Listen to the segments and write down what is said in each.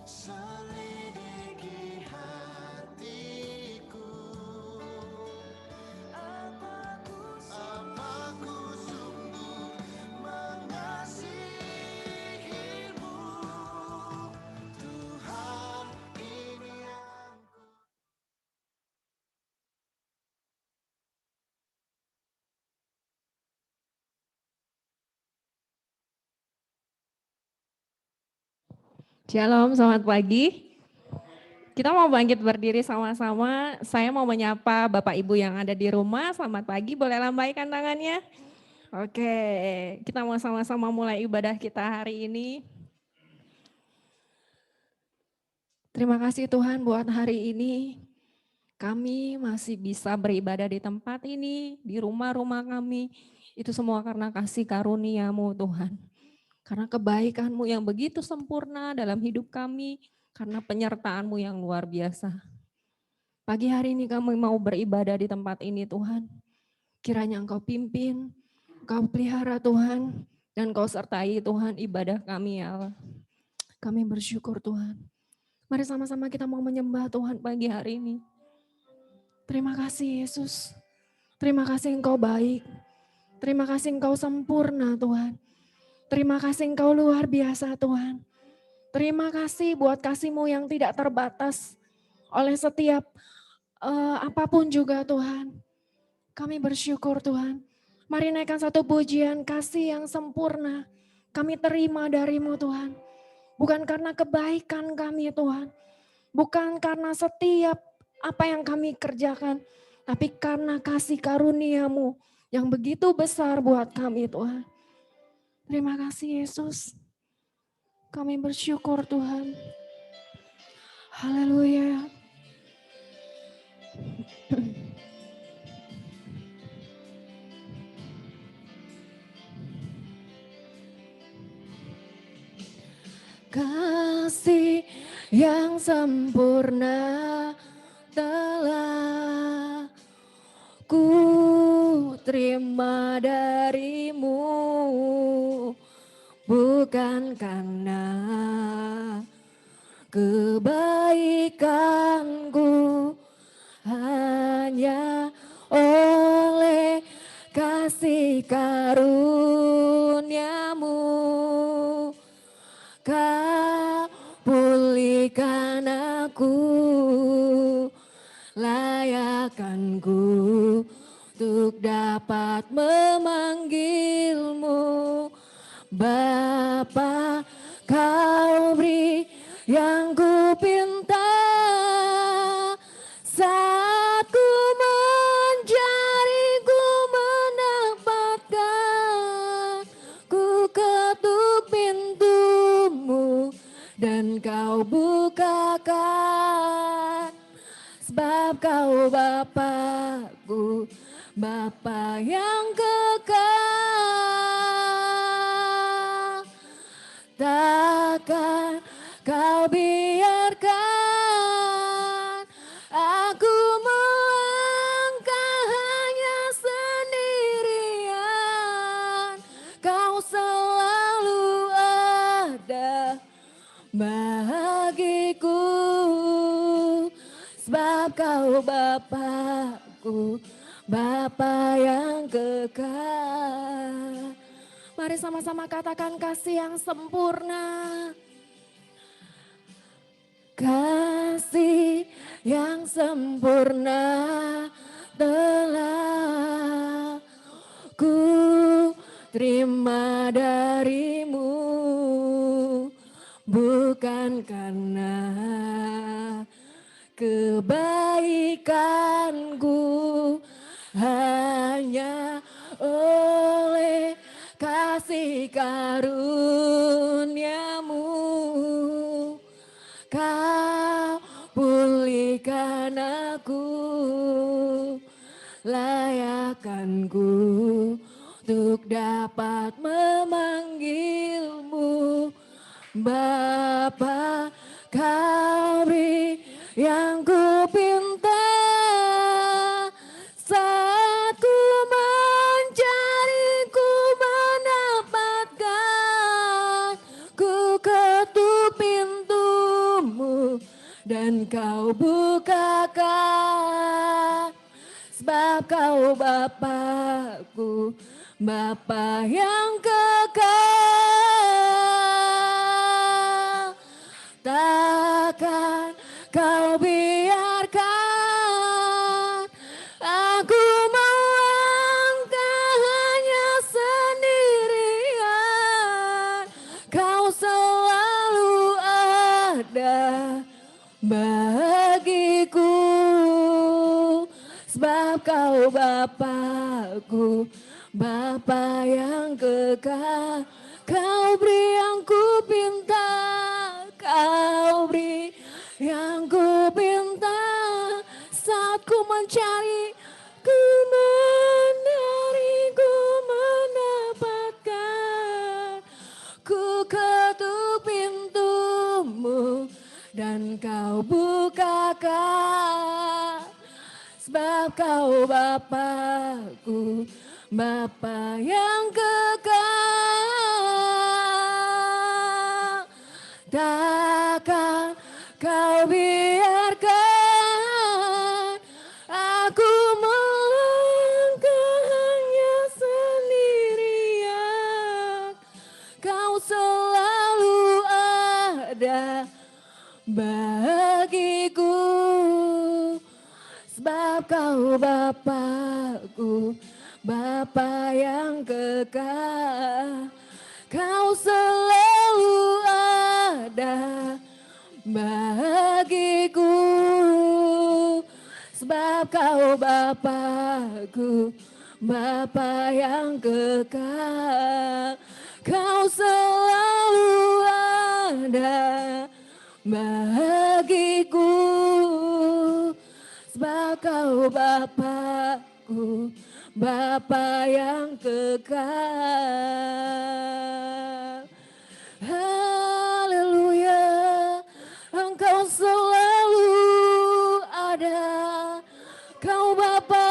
selidiki hatiku. Apaku sungguh mengasihimu, Tuhan, ini yang Shalom, selamat pagi. Kita mau bangkit berdiri sama-sama. Saya mau menyapa Bapak Ibu yang ada di rumah. Selamat pagi, boleh lambaikan tangannya? Oke, kita mau sama-sama mulai ibadah kita hari ini. Terima kasih Tuhan buat hari ini. Kami masih bisa beribadah di tempat ini, di rumah-rumah kami. Itu semua karena kasih karunia-Mu Tuhan. Karena kebaikan-Mu yang begitu sempurna dalam hidup kami, karena penyertaan-Mu yang luar biasa. Pagi hari ini kami mau beribadah di tempat ini Tuhan. Kiranya Engkau pimpin, Engkau pelihara Tuhan, dan Engkau sertai Tuhan ibadah kami ya Allah. Kami bersyukur Tuhan. Mari sama-sama kita mau menyembah Tuhan pagi hari ini. Terima kasih Yesus. Terima kasih Engkau baik. Terima kasih Engkau sempurna Tuhan. Terima kasih Engkau luar biasa Tuhan. Terima kasih buat kasih-Mu yang tidak terbatas oleh setiap apapun juga Tuhan. Kami bersyukur Tuhan. Mari naikkan satu pujian kasih yang sempurna. Kami terima dari-Mu Tuhan. Bukan karena kebaikan kami Tuhan. Bukan karena setiap apa yang kami kerjakan. Tapi karena kasih karunia-Mu yang begitu besar buat kami Tuhan. Terima kasih Yesus. Kami bersyukur Tuhan. Haleluya. Kasih yang sempurna telah ku terima dari-Mu, bukan karena kebaikanku, hanya oleh kasih karunia-Mu. Kau pulihkan aku, layakkanku untuk dapat memanggil-Mu. Bapa, Kau beri yang ku pinta saat ku mencari, ku mendapatkan. Ku ketuk pintu-Mu dan Kau bukakan. Sebab Kau Bapa-Ku, Bapa yang kekal. Takkan Kau biarkan aku melangkah hanya sendirian. Kau selalu ada bagiku. Sebab Kau Bapa-Ku, Bapa yang kekal. Mari sama-sama katakan kasih yang sempurna. Kasih yang sempurna telah ku terima dari-Mu, bukan karena kebaikanku, hanya oleh kasih karunia-Mu. Kau pulihkan aku, layakkanku untuk dapat memanggil-Mu. Bapa, Kau beri yang ku pinta saat ku mencari, ku mendapatkan. Ku ketuk pintu-Mu Kau bukakan, sebab Kau Bapakku, Bapa yang kekal. Takkan Kau biarkan aku melangkah hanya sendirian. Kau selalu ada bagiku, sebab Kau Bapakku, Bapa yang kekal. Kau beri yang ku pinta, Kau beri yang ku pinta. Saat ku mencari, ku mencari, ku mendapatkan. Ku ketuk pintumu dan Kau bukakan, sebab Kau Bapakku, Bapa yang kekal. Takkan Kau biarkan aku melangkah hanya sendirian. Kau selalu ada bagiku, sebab Kau Bapakku, Bapa yang kekal. Kau selalu ada bagiku, sebab Kau Bapakku, Bapa yang kekal. Kau selalu ada bagiku, sebab Kau Bapakku, Bapa yang kekal. Haleluya, Engkau selalu ada. Kau Bapa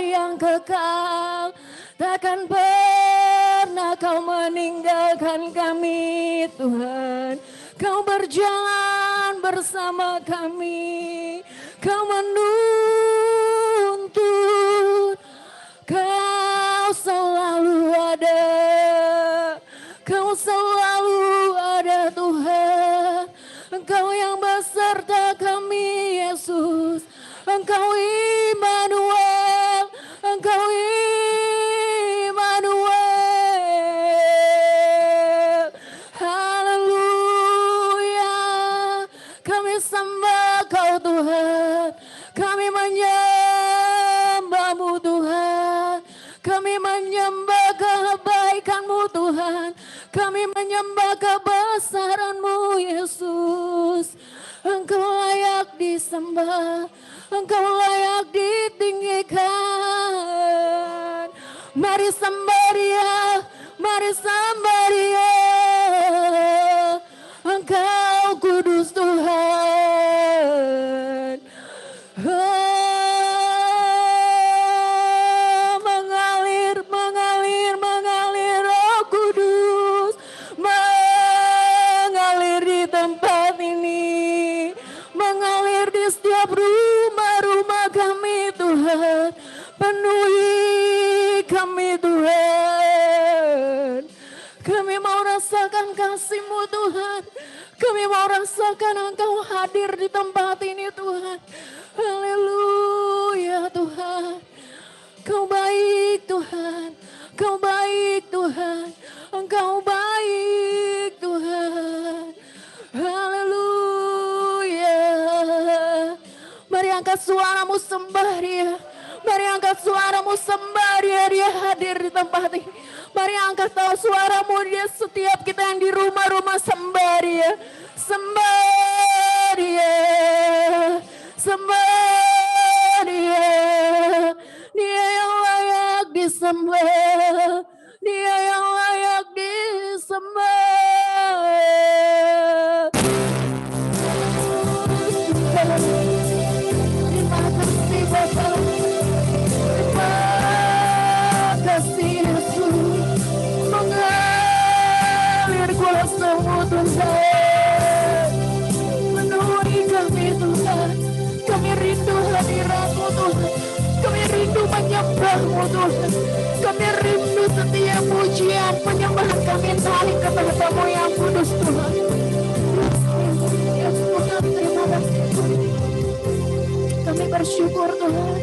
yang kekal, takkan pernah Kau meninggalkan kami Tuhan. Kau berjalan bersama kami, Kau menuntun, Kau selalu ada, Kau selalu ada Tuhan. Engkau yang beserta kami Yesus, Engkau Immanuel, Engkau Immanuel. Haleluya, kami sembah Kau Tuhan, kami menyembah-Mu Tuhan, kami menyembah kebaikan-Mu Tuhan, kami menyembah kebesaran-Mu Yesus. Engkau layak disembah, Engkau layak ditinggikan. Mari sembah Dia, mari sembah Dia. Engkau kudus Tuhan. Mengalir, mengalir, mengalir Roh Kudus, mengalir di tempat ini, mengalir di setiap rumah-rumah kami Tuhan. Penuhi kami Tuhan. Kami mau rasakan kasih-Mu Tuhan. Kami mau rasakan Engkau hadir di tempat ini Tuhan. Haleluya Tuhan. Kau baik Tuhan. Kau baik Tuhan. Engkau baik Tuhan. Haleluya. Mari angkat suaramu sembah Dia. Mari angkat suaramu sembah Dia. Dia hadir di tempat ini. Mari angkat suaramu Dia. Setiap kita yang di rumah-rumah sembah Dia. Sembah Dia. Sembah Dia. Dia yang layak disembah. Dia yang layak disembah. Terima kasih Bapa. Terima kasih Yesus. Mengalir kuasa-Mu Tuhan. Tuhan. Kami rindu setiap pujian penyembahan kami tarik kepadamu yang kudus Tuhan. Ya Tuhan, terima kasih Tuhan. Kami bersyukur Tuhan.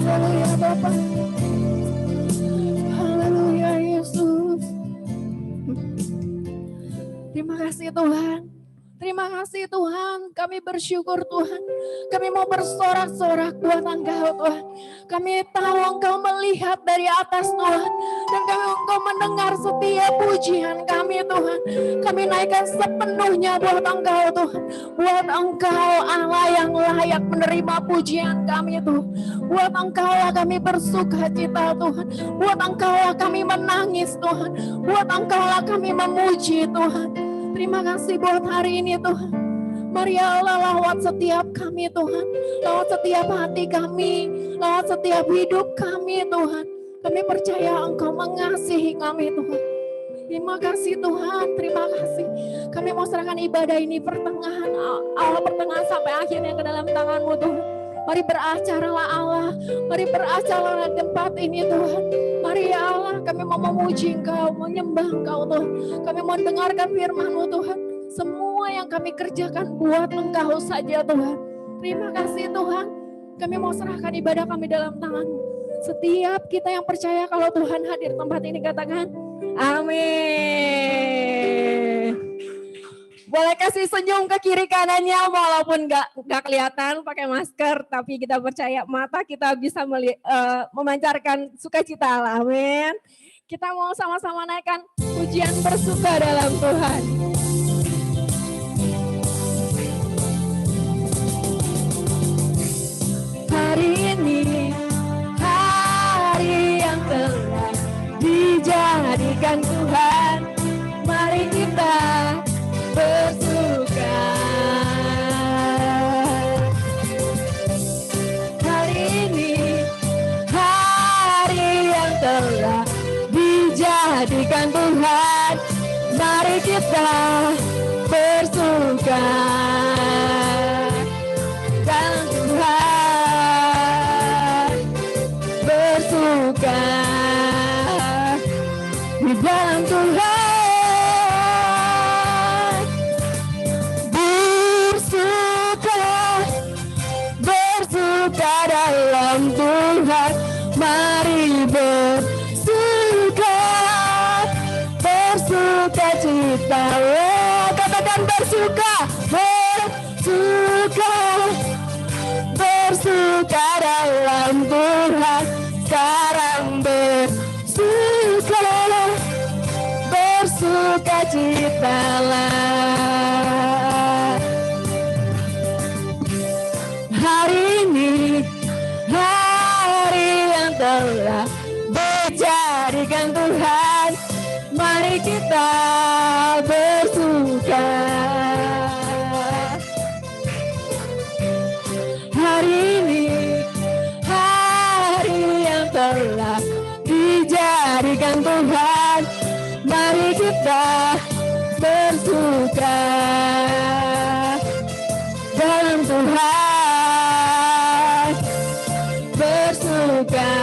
Haleluya Bapa. Haleluya Yesus. Terima kasih Tuhan. Terima kasih Tuhan, kami bersyukur Tuhan. Kami mau bersorak-sorak buat Engkau Tuhan. Kami tahu Engkau melihat dari atas Tuhan. Dan Engkau mendengar setiap pujian kami Tuhan. Kami naikkan sepenuhnya buat Engkau Tuhan. Buat Engkau Allah yang layak menerima pujian kami Tuhan. Buat Engkau lah kami bersuka cita Tuhan. Buat Engkau lah kami menangis Tuhan. Buat Engkau lah kami memuji Tuhan. Terima kasih buat hari ini Tuhan. Mari Allah lawat setiap kami Tuhan. Lawat setiap hati kami. Lawat setiap hidup kami Tuhan. Kami percaya Engkau mengasihi kami Tuhan. Terima kasih Tuhan. Terima kasih. Kami mau serahkan ibadah ini pertengahan sampai akhirnya ke dalam tangan-Mu Tuhan. Mari beracaralah Allah. Mari beracaralah di tempat ini Tuhan. Mari ya Allah, kami mau memuji Engkau, menyembah Engkau Tuhan. Kami mau dengarkan firman-Mu Tuhan. Semua yang kami kerjakan buat Engkau saja Tuhan. Terima kasih Tuhan. Kami mau serahkan ibadah kami dalam tangan-Mu. Setiap kita yang percaya kalau Tuhan hadir tempat ini katakan, amin. Boleh kasih senyum ke kiri kanannya walaupun gak kelihatan pakai masker, tapi kita percaya mata kita bisa memancarkan sukacita Allah. Amin. Kita mau sama-sama naikkan pujian bersuka dalam Tuhan. Hari ini hari yang telah dijadikan Tuhan. Mari kita bersuka. Hari ini hari yang telah dijadikan Tuhan. Mari kita bersuka dalam Tuhan. Bersuka di dalam Tuhan. Dalam Tuhan, mari bersuka, bersuka cita. Katakan bersuka, bersuka, bersuka dalam Tuhan. Sekarang bersuka, bersuka citalah. Hari ini hari yang telah dijadikan Tuhan. Mari kita bersuka. Hari ini hari yang telah dijadikan Tuhan. Mari kita bersuka dalam Tuhan. Bersuka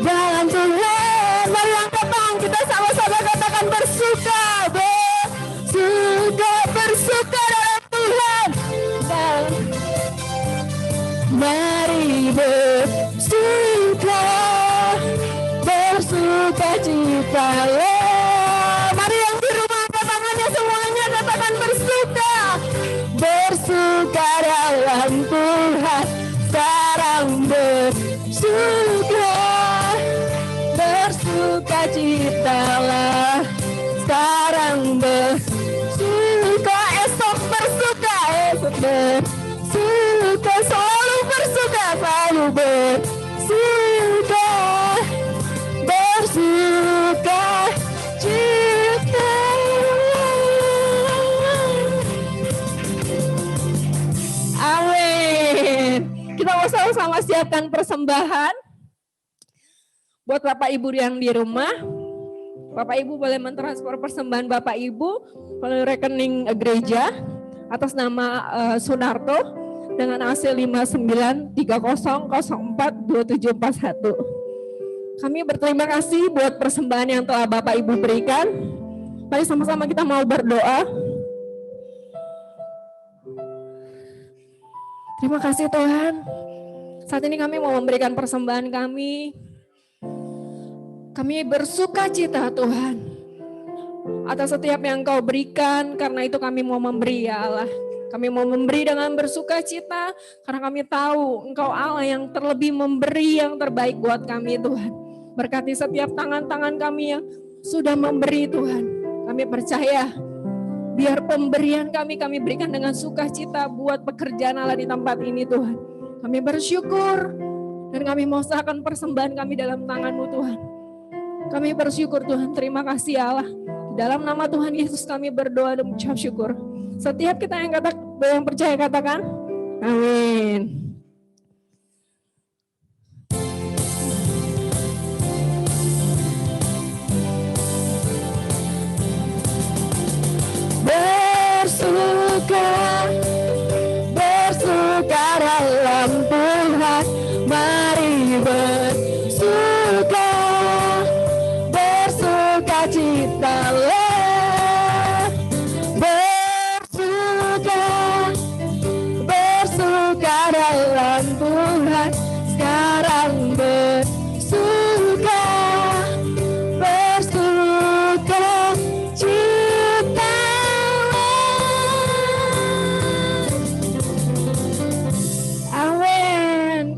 dalam Tuhan. Mari angkat tangan kita sama-sama katakan bersuka, bersuka, bersuka dalam Tuhan. Dan mari bersuka, bersuka cita. Mari yang di rumah angkat tangannya semuanya katakan bersuka, bersuka dalam Tuhan. Sekarang bersuka, bersuka citalah. Sekarang bersuka, esok bersuka, esok bersuka, selalu bersuka, selalu bersuka, bersuka cita. Amin. Kita mau sama-sama siapkan persembahan buat Bapak Ibu yang di rumah. Bapak Ibu boleh mentransfer persembahan Bapak Ibu melalui rekening gereja atas nama Sunarto. dengan hasil 5930042741. Kami berterima kasih buat persembahan yang telah Bapak Ibu berikan. Mari sama-sama kita mau berdoa. Terima kasih Tuhan. Saat ini kami mau memberikan persembahan kami. Kami bersuka cita Tuhan atas setiap yang Engkau berikan, karena itu kami mau memberi ya Allah. Kami mau memberi dengan bersuka cita karena kami tahu Engkau Allah yang terlebih memberi yang terbaik buat kami Tuhan. Berkati setiap tangan-tangan kami yang sudah memberi Tuhan. Kami percaya biar pemberian kami berikan dengan sukacita buat pekerjaan Allah di tempat ini Tuhan. Kami bersyukur dan kami mau serahkan persembahan kami dalam tangan-Mu Tuhan. Kami bersyukur Tuhan, terima kasih Allah. Dalam nama Tuhan Yesus kami berdoa dan mengucap syukur. Setiap kita yang percaya katakan, amin. Bersuka dalam Tuhan, mari bersuka citalah, bersuka dalam Tuhan, sekarang bersuka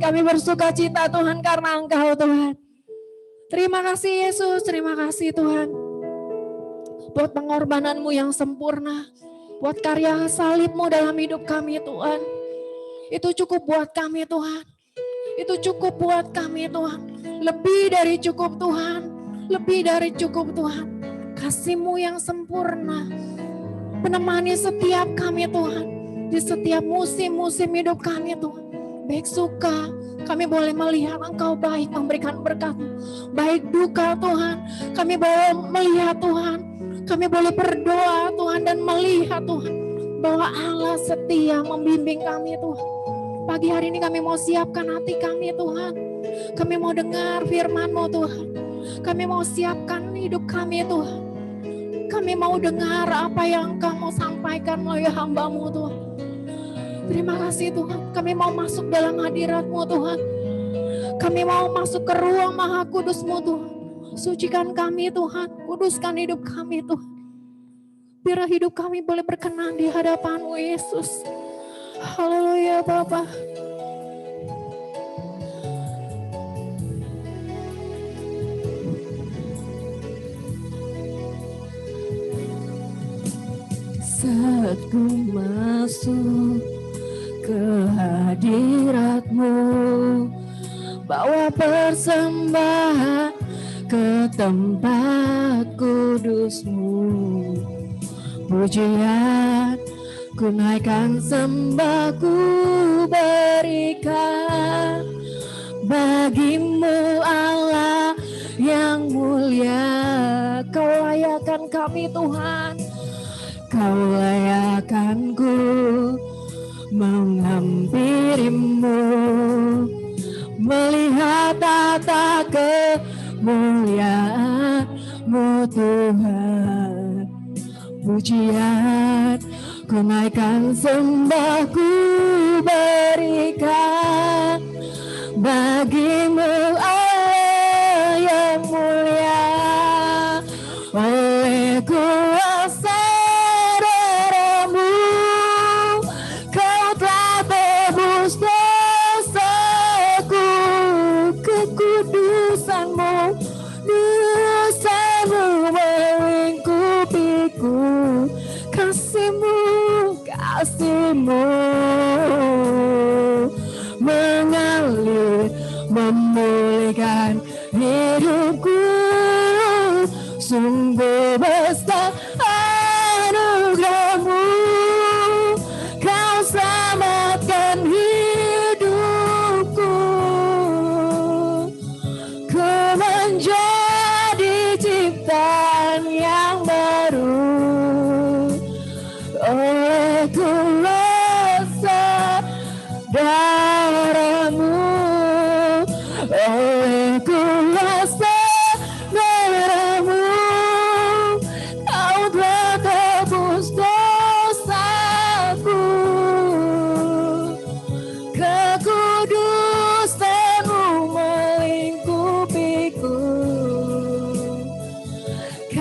Kami bersuka cita Tuhan karena Engkau Tuhan. Terima kasih Yesus, terima kasih Tuhan. Buat pengorbanan-Mu yang sempurna. Buat karya salib-Mu dalam hidup kami Tuhan. Itu cukup buat kami Tuhan. Itu cukup buat kami Tuhan. Lebih dari cukup Tuhan. Lebih dari cukup Tuhan. Kasih-Mu yang sempurna. Menemani setiap kami Tuhan. Di setiap musim-musim hidup kami Tuhan. Baik suka, kami boleh melihat Engkau baik memberikan berkat. Baik duka Tuhan, kami boleh melihat Tuhan. Kami boleh berdoa Tuhan dan melihat Tuhan. Bahwa Allah setia membimbing kami Tuhan. Pagi hari ini kami mau siapkan hati kami Tuhan. Kami mau dengar firman-Mu Tuhan. Kami mau siapkan hidup kami Tuhan. Kami mau dengar apa yang Kamu sampaikan melalui hamba-Mu Tuhan. Terima kasih Tuhan, kami mau masuk dalam hadirat-Mu Tuhan. Kami mau masuk ke ruang Maha Kudus-Mu Tuhan. Sucikan kami Tuhan, kuduskan hidup kami Tuhan. Biar hidup kami boleh berkenan di hadapan-Mu Yesus. Haleluya Bapa. Saat ku masuk ke hadirat-Mu, bawa persembahan ke tempat kudus-Mu. Pujian ku naikkan, sembah ku berikan bagi-Mu Allah yang mulia. Kau layakkan kami Tuhan, Kau layakkanku menghampiri-Mu, melihat tata kemuliaan-Mu Tuhan. Pujian ku naikkan, sembah ku berikan bagi-Mu Allah yang mulia. Oleh kuasa kasih-Mu mengalir memulihkan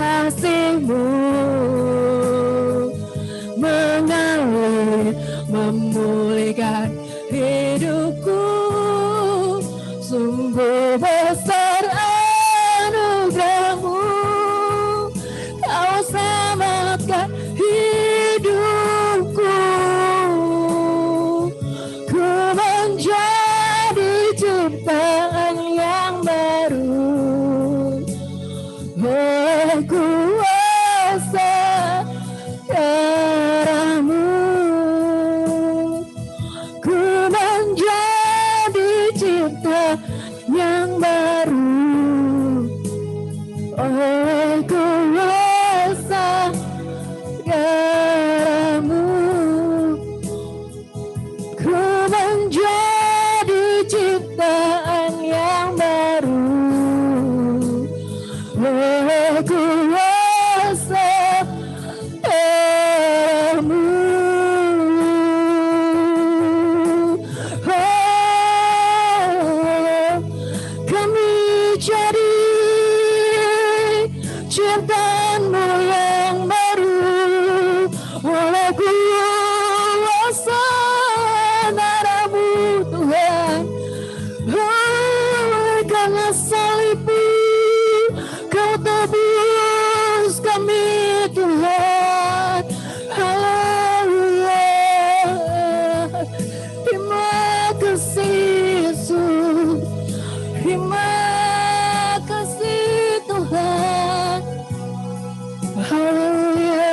kasih-Mu mengalir, memulihkan hidupku. Sungguh besar anugerah-Mu, Kau selamatkan hidupku. Ku menjadi ciptaan yang baru, berkuasa darah-Mu. Ku menjadi ciptaan yang baru, oleh kuasa darah-Mu. Ku menjadi ciptaan yang baru, oleh kuasa darah-Mu. Kami jadi ciptaan-Mu yang baru, oleh kuasa darah-Mu Tuhan. Karena salib-Mu Kau tebus kami Tuhan. Haleluya. Terima kasih Yesus. Terima kasih Tuhan. Haleluya.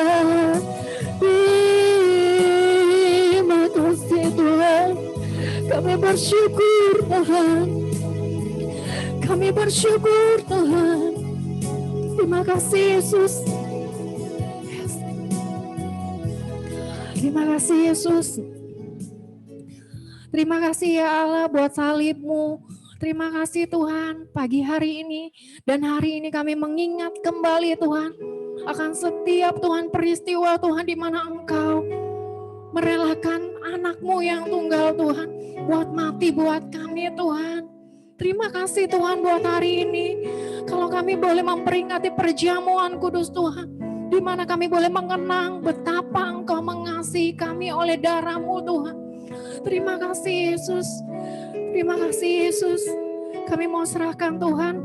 Terima kasih Tuhan. Kami bersyukur Tuhan. Kami bersyukur Tuhan. Terima kasih Yesus. Yes. Terima kasih Yesus. Terima kasih ya Allah buat salib-Mu. Terima kasih Tuhan pagi hari ini dan hari ini kami mengingat kembali Tuhan akan setiap Tuhan peristiwa Tuhan di mana Engkau merelakan anak-Mu yang tunggal Tuhan buat mati buat kami Tuhan. Terima kasih Tuhan buat hari ini. Kalau kami boleh memperingati perjamuan kudus Tuhan, di mana kami boleh mengenang betapa Engkau mengasihi kami oleh darah-Mu Tuhan. Terima kasih Yesus. Terima kasih Yesus. Kami mau serahkan Tuhan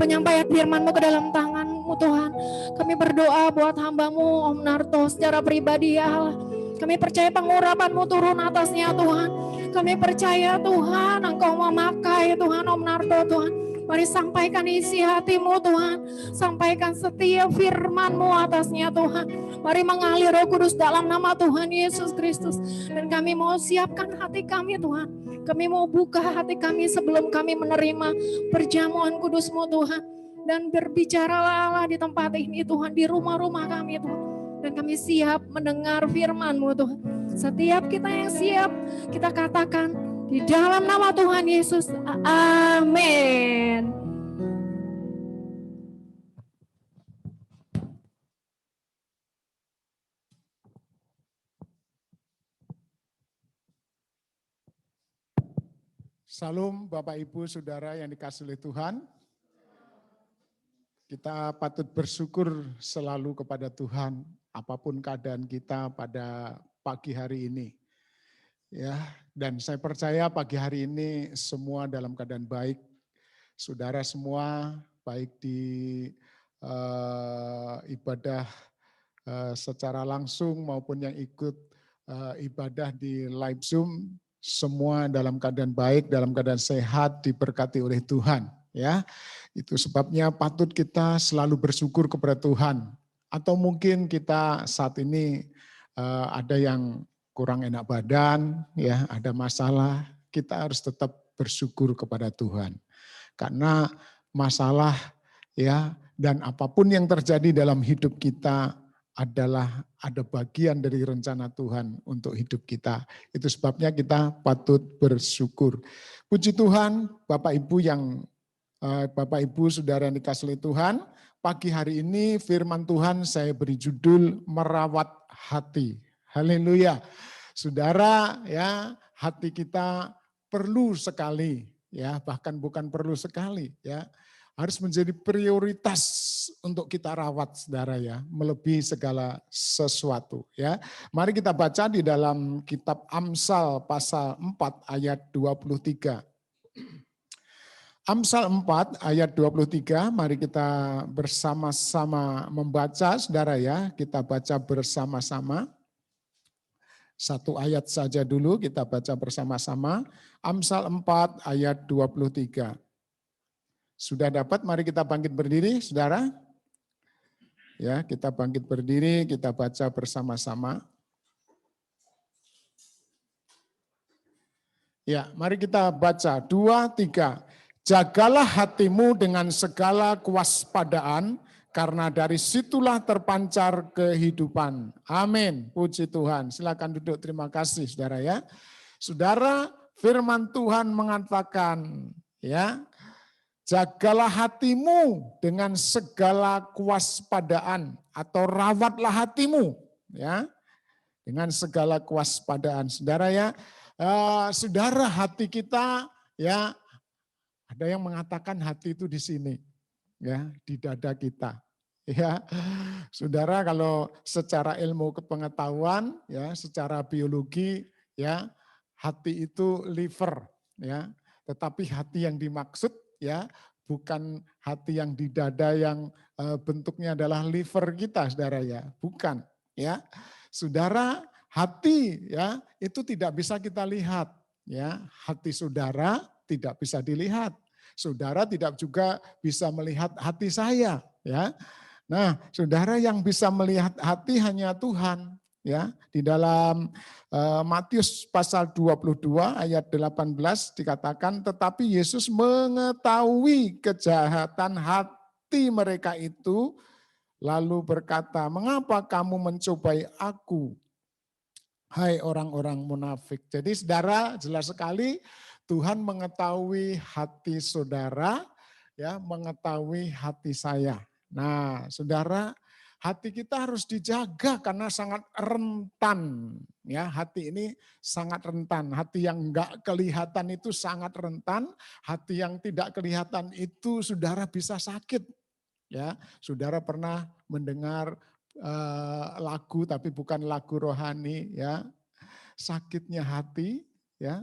penyampaian firman-Mu ke dalam tangan-Mu Tuhan. Kami berdoa buat hamba-Mu Om Narto secara pribadi ya Allah. Kami percaya pengurapan-Mu turun atasnya Tuhan. Kami percaya Tuhan Engkau memakai Tuhan Om Narto Tuhan. Mari sampaikan isi hati-Mu Tuhan. Sampaikan setiap firman-Mu atasnya Tuhan. Mari mengalir Roh Kudus dalam nama Tuhan Yesus Kristus. Dan kami mau siapkan hati kami Tuhan. Kami mau buka hati kami sebelum kami menerima perjamuan kudus-Mu Tuhan. Dan berbicaralah Allah di tempat ini Tuhan. Di rumah-rumah kami Tuhan. Dan kami siap mendengar firman-Mu Tuhan. Setiap kita yang siap, kita katakan di dalam nama Tuhan Yesus. Amin. Salam Bapak Ibu Saudara yang dikasihi oleh Tuhan. Kita patut bersyukur selalu kepada Tuhan apapun keadaan kita pada pagi hari ini. Ya, dan saya percaya pagi hari ini semua dalam keadaan baik. Saudara semua baik di ibadah secara langsung maupun yang ikut ibadah di live Zoom, semua dalam keadaan baik, dalam keadaan sehat, diberkati oleh Tuhan. Ya, itu sebabnya patut kita selalu bersyukur kepada Tuhan. Atau mungkin kita saat ini ada yang kurang enak badan, ya, ada masalah, kita harus tetap bersyukur kepada Tuhan. Karena masalah ya dan apapun yang terjadi dalam hidup kita adalah ada bagian dari rencana Tuhan untuk hidup kita. Itu sebabnya kita patut bersyukur. Puji Tuhan, Bapak Ibu Saudara yang dikasihi Tuhan, pagi hari ini firman Tuhan saya beri judul merawat hati. Haleluya. Saudara, ya, hati kita perlu sekali, ya, bahkan bukan perlu sekali, ya. harus menjadi prioritas untuk kita rawat, saudara ya, melebihi segala sesuatu ya. Mari kita baca di dalam kitab Amsal pasal 4 ayat 23. Amsal 4 ayat 23, mari kita bersama-sama membaca, saudara ya. Kita baca bersama-sama. Satu ayat saja dulu kita baca bersama-sama. Amsal 4 ayat 23. Sudah dapat? Mari kita bangkit berdiri, saudara. Ya, kita bangkit berdiri, kita baca bersama-sama. Ya, mari kita baca 2, 3. Jagalah hatimu dengan segala kewaspadaan, karena dari situlah terpancar kehidupan. Amin. Puji Tuhan. Silakan duduk. Terima kasih, saudara ya. Saudara, firman Tuhan mengatakan, ya, jagalah hatimu dengan segala kewaspadaan, atau rawatlah hatimu, ya, dengan segala kewaspadaan. Saudara ya, saudara, hati kita, ya, ada yang mengatakan hati itu di sini, ya, di dada kita. Ya, saudara, kalau secara ilmu kepengetahuan, ya, secara biologi, ya, hati itu liver, ya, tetapi hati yang dimaksud, ya, bukan hati yang di dada yang bentuknya adalah liver kita, saudara ya, bukan, ya. Saudara, hati, ya, itu tidak bisa kita lihat, ya. Hati saudara tidak bisa dilihat. Saudara tidak juga bisa melihat hati saya, ya. Nah, saudara, yang bisa melihat hati hanya Tuhan, ya. Di dalam Matius pasal 22 ayat 18 dikatakan, tetapi Yesus mengetahui kejahatan hati mereka itu, lalu berkata, mengapa kamu mencobai aku, hai orang-orang munafik. Jadi saudara, jelas sekali Tuhan mengetahui hati saudara, ya, mengetahui hati saya. Nah, saudara, hati kita harus dijaga karena sangat rentan, ya. Hati ini sangat rentan. Hati yang enggak kelihatan itu sangat rentan. Hati yang tidak kelihatan itu, saudara, bisa sakit, ya. Saudara pernah mendengar lagu, tapi bukan lagu rohani, ya. Sakitnya hati, ya,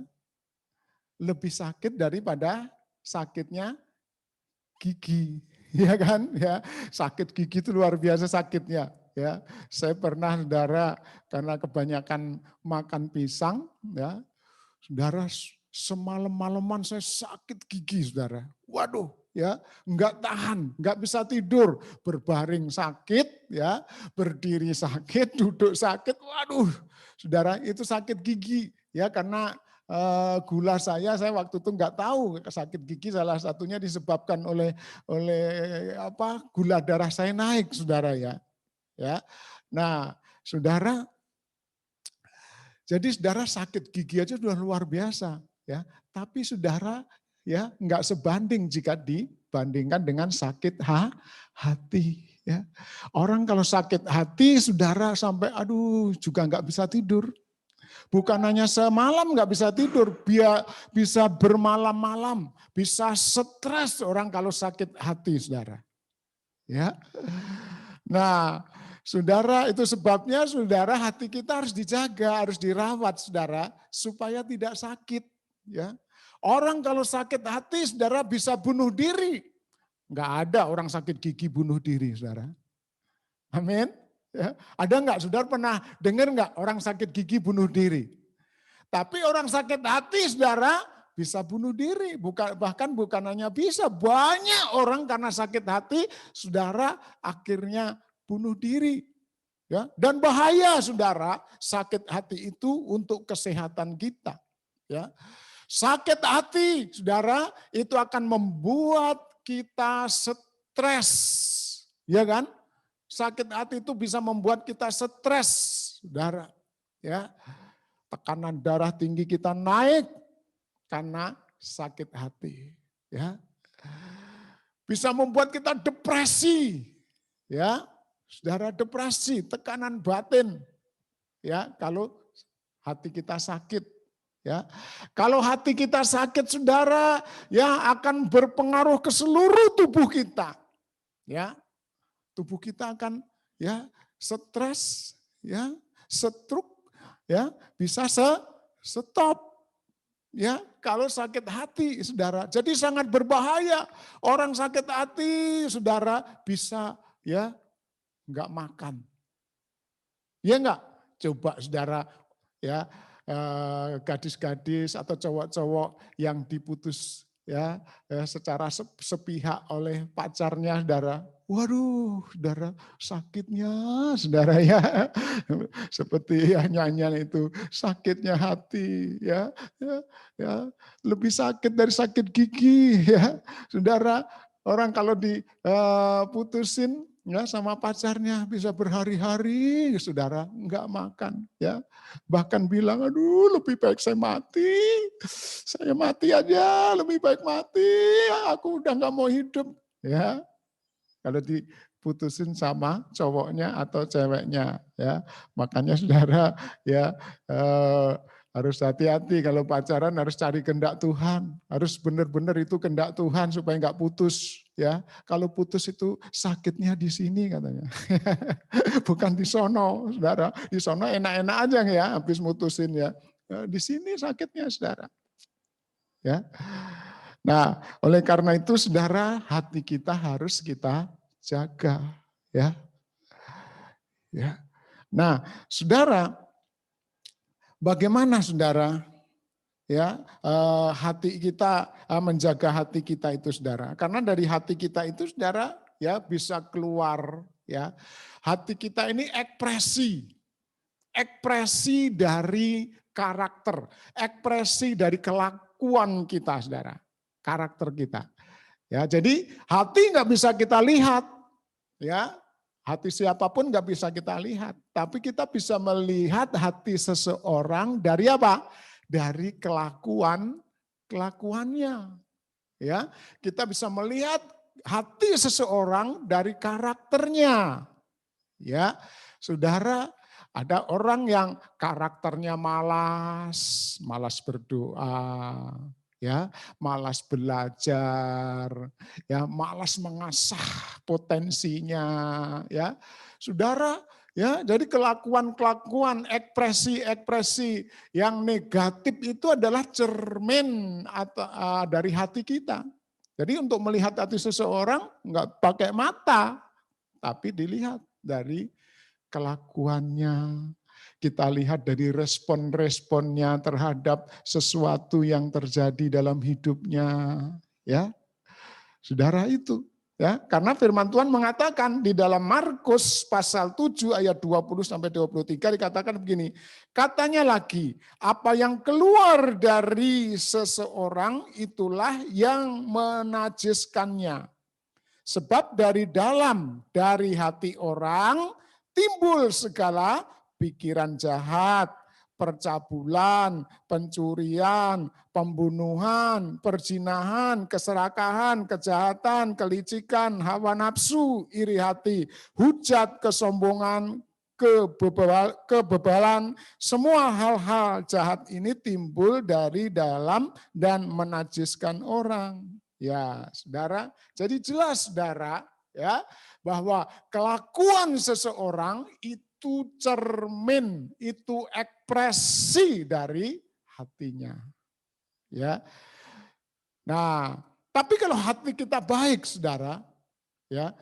lebih sakit daripada sakitnya gigi. Ya kan, ya, sakit gigi itu luar biasa sakitnya, ya. Saya pernah, saudara, karena kebanyakan makan pisang, ya, saudara, semalam-malaman saya sakit gigi, saudara. Waduh, ya, enggak tahan, enggak bisa tidur, berbaring sakit, ya, berdiri sakit, duduk sakit. Waduh, saudara, itu sakit gigi, ya, karena gula saya waktu itu nggak tahu sakit gigi salah satunya disebabkan oleh gula darah saya naik, saudara ya. Ya, nah, saudara, jadi saudara sakit gigi aja sudah luar biasa, ya. Tapi saudara, ya, nggak sebanding jika dibandingkan dengan sakit hati. Ya. Orang kalau sakit hati, saudara, sampai aduh juga nggak bisa tidur. Bukan hanya semalam nggak bisa tidur, bisa bermalam-malam, bisa stres orang kalau sakit hati, saudara. Ya, nah, saudara, itu sebabnya, saudara, hati kita harus dijaga, harus dirawat, saudara, supaya tidak sakit. Ya, orang kalau sakit hati, saudara, bisa bunuh diri. Nggak ada orang sakit gigi bunuh diri, saudara. Amin. Ya, ada enggak, saudara pernah dengar enggak orang sakit gigi bunuh diri? Tapi orang sakit hati, saudara, bisa bunuh diri. Bahkan bukan hanya bisa, banyak orang karena sakit hati, saudara, akhirnya bunuh diri. Ya, dan bahaya, saudara, sakit hati itu untuk kesehatan kita. Ya, sakit hati, saudara, itu akan membuat kita stres, ya kan? Sakit hati itu bisa membuat kita stres, saudara. Ya, tekanan darah tinggi kita naik karena sakit hati. Ya, bisa membuat kita depresi, ya, saudara, depresi, tekanan batin. Ya, kalau hati kita sakit, Ya, kalau hati kita sakit, saudara, ya akan berpengaruh ke seluruh tubuh kita. Ya, tubuh kita akan ya stres, ya, stroke, ya bisa stop. Ya, kalau sakit hati, saudara. Jadi sangat berbahaya. Orang sakit hati, saudara, bisa ya nggak makan. Ya enggak? Coba saudara ya gadis-gadis atau cowok-cowok yang diputus ya secara sepihak oleh pacarnya, saudara. Waduh, saudara, sakitnya saudara ya. Seperti nyanyian itu, sakitnya hati ya, ya, lebih sakit dari sakit gigi ya. Saudara, orang kalau diputusin ya sama pacarnya bisa berhari-hari, saudara, enggak makan ya. Bahkan bilang, aduh lebih baik saya mati aja, lebih baik mati, aku udah enggak mau hidup. Ya, kalau diputusin sama cowoknya atau ceweknya ya. Makanya saudara ya harus hati-hati kalau pacaran, harus cari kehendak Tuhan. Harus benar-benar itu kehendak Tuhan supaya enggak putus ya. Kalau putus itu sakitnya di sini katanya. Bukan di sono, saudara. Di sono enak-enak aja ya habis mutusin ya. Di sini sakitnya, saudara. Ya. Nah, oleh karena itu saudara, hati kita harus kita jaga ya. Ya. Nah, saudara, bagaimana saudara ya hati kita menjaga hati kita itu, saudara? Karena dari hati kita itu, saudara, ya bisa keluar ya. Hati kita ini ekspresi dari karakter, ekspresi dari kelakuan kita, saudara. Karakter kita. Ya, jadi hati nggak bisa kita lihat, ya. Hati siapapun nggak bisa kita lihat, tapi kita bisa melihat hati seseorang dari apa? Dari kelakuannya. Ya, kita bisa melihat hati seseorang dari karakternya. Ya, saudara, ada orang yang karakternya malas berdoa, ya, malas belajar, ya, malas mengasah potensinya, ya. Saudara, ya, jadi kelakuan-kelakuan, ekspresi-ekspresi yang negatif itu adalah cermin dari hati kita. Jadi untuk melihat hati seseorang enggak pakai mata, tapi dilihat dari kelakuannya. Kita lihat dari respon-responnya terhadap sesuatu yang terjadi dalam hidupnya, ya. Saudara, itu ya, karena firman Tuhan mengatakan di dalam Markus pasal 7 ayat 20 sampai 23 dikatakan begini, katanya lagi, apa yang keluar dari seseorang itulah yang menajiskannya. Sebab dari hati orang timbul segala pikiran jahat, percabulan, pencurian, pembunuhan, perzinahan, keserakahan, kejahatan, kelicikan, hawa nafsu, iri hati, hujat, kesombongan, kebebalan, semua hal-hal jahat ini timbul dari dalam dan menajiskan orang. Ya, saudara, jadi jelas, saudara, ya, bahwa kelakuan seseorang itu cermin, itu ekspresi dari hatinya. Ya. Nah, tapi kalau hati kita baik, saudara, ya,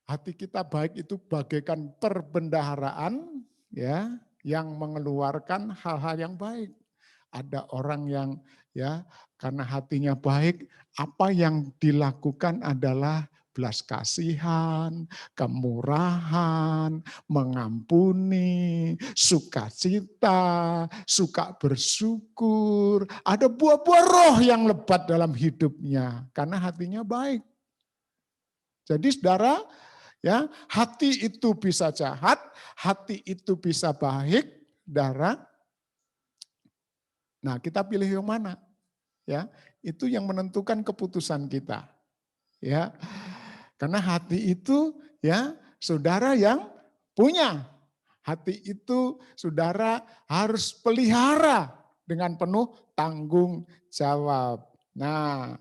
hati kita baik itu bagaikan perbendaharaan, ya, yang mengeluarkan hal-hal yang baik. Ada orang yang ya karena hatinya baik, apa yang dilakukan adalah belas kasihan, kemurahan, mengampuni, sukacita, suka bersyukur. Ada buah-buah roh yang lebat dalam hidupnya karena hatinya baik. Jadi saudara, ya, hati itu bisa jahat, hati itu bisa baik, saudara. Nah, kita pilih yang mana? Ya, itu yang menentukan keputusan kita. Ya. Karena hati itu ya saudara yang punya. Hati itu saudara harus pelihara dengan penuh tanggung jawab. Nah,